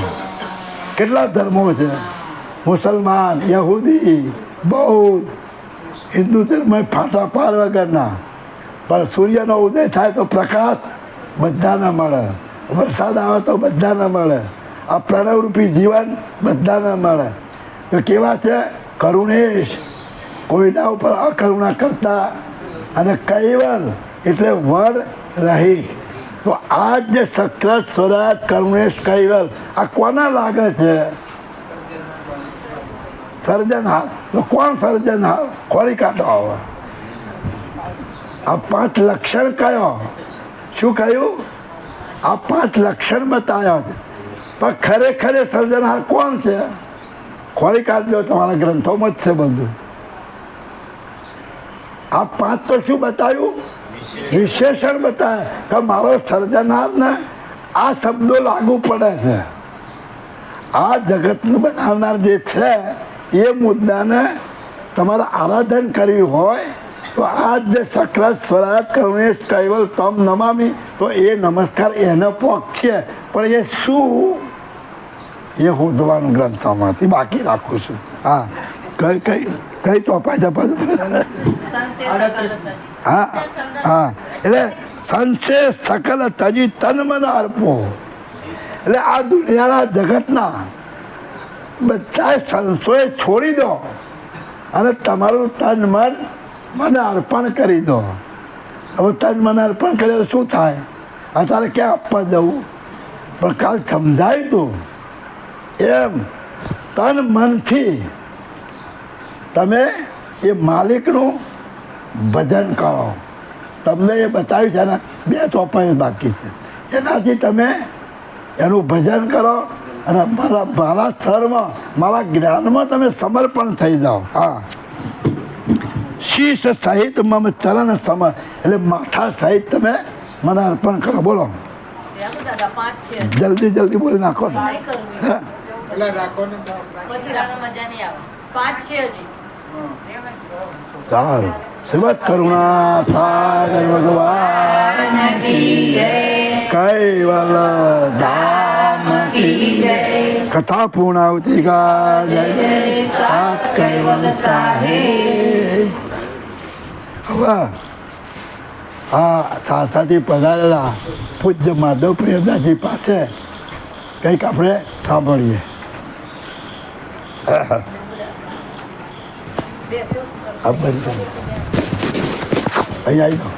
કેટલા ધર્મો છે? મુસલમાન, યહૂદી, બૌદ્ધ, હિન્દુ ધર્મ ફાટા પાર વગરના. પણ સૂર્યનો ઉદય થાય તો પ્રકાશ બધાને મળે, વરસાદ આવે તો બધાને મળે, આ પ્રણવરૂપી જીવન બધાને મળે. તો કેવા છે? કરુણેશ. કોઈના ઉપર અકરુણા કરતા. અને કૈવલ એટલે વર રહિત. તો આ જે સક્રત સ્વરાજ કરુણેશ કૈવલ, આ કોના લાગે છે? સર્જનહાર. તો કોણ સર્જનહાર? ખોરી કાઢો. આવે આ 5 લક્ષણ કયો? શું કહ્યું? આ 5 લક્ષણ બતાવ્યા છે. પણ ખરેખર સર્જનહાર કોણ છે? ખોરી કાઢજો, તમારા ગ્રંથોમાં જ છે બધું. આ 5 તો શું બતાવ્યું? વિશેષણ બતાવે કે મારો સર્જનહાર ને આ શબ્દો લાગુ પડે છે. આ જગતનું બનાવનાર જે છે એ મુદ્દાને તમારે આરાધન કર્યું હોય તો આ જે સક્રત સ્વરાજ કરુણેશ કૈવલ તમ નમામી, તો એ નમસ્કાર એને પહોંચશે. પણ એ શું? એ હોદવાનું ગ્રંથોમાંથી બાકી રાખું છું. હા, કઈ ચોપાઈ છે પાછું? હા હા, એટલે સંશે સકલ તજી તન મન અર્પો. એટલે આ દુનિયાના જગતના બધા સંશોએ છોડી દો અને તમારું તન મન મને અર્પણ કરી દો. હવે તન મને અર્પણ કરે તો શું થાય? અત્યારે ક્યાં આપવા જવું? પણ કાલ સમજાય તું એમ તન મનથી તમે એ માલિકનું ભજન કરો. તમને એ બતાવ્યું છે ને, 2 ચોપાઈ બાકી છે. એનાથી તમે એનું ભજન કરો અને મારા સ્થળમાં, મારા જ્ઞાનમાં તમે સમર્પણ થઈ જાઓ. હા, શીશ સહિત મમ ચરણ સમ. એટલે માથા સહિત તમે મને અર્પણ કરો. બોલો જલ્દી જલ્દી બોલી નાખો ને. સારું. શ્રીમદ કરુણા સાગર ભગવાન કૈવલ ધામ કથા પૂર્ણાવતી કા જય સાત કૈવલ સાહેબ. હવે હા, સાસાથી પધારેલા પૂજ્ય માધવ પ્રિયદાસજી પાસે કંઈક આપણે સાંભળીએ. આ બંધ અહીંયા આવી જાઓ.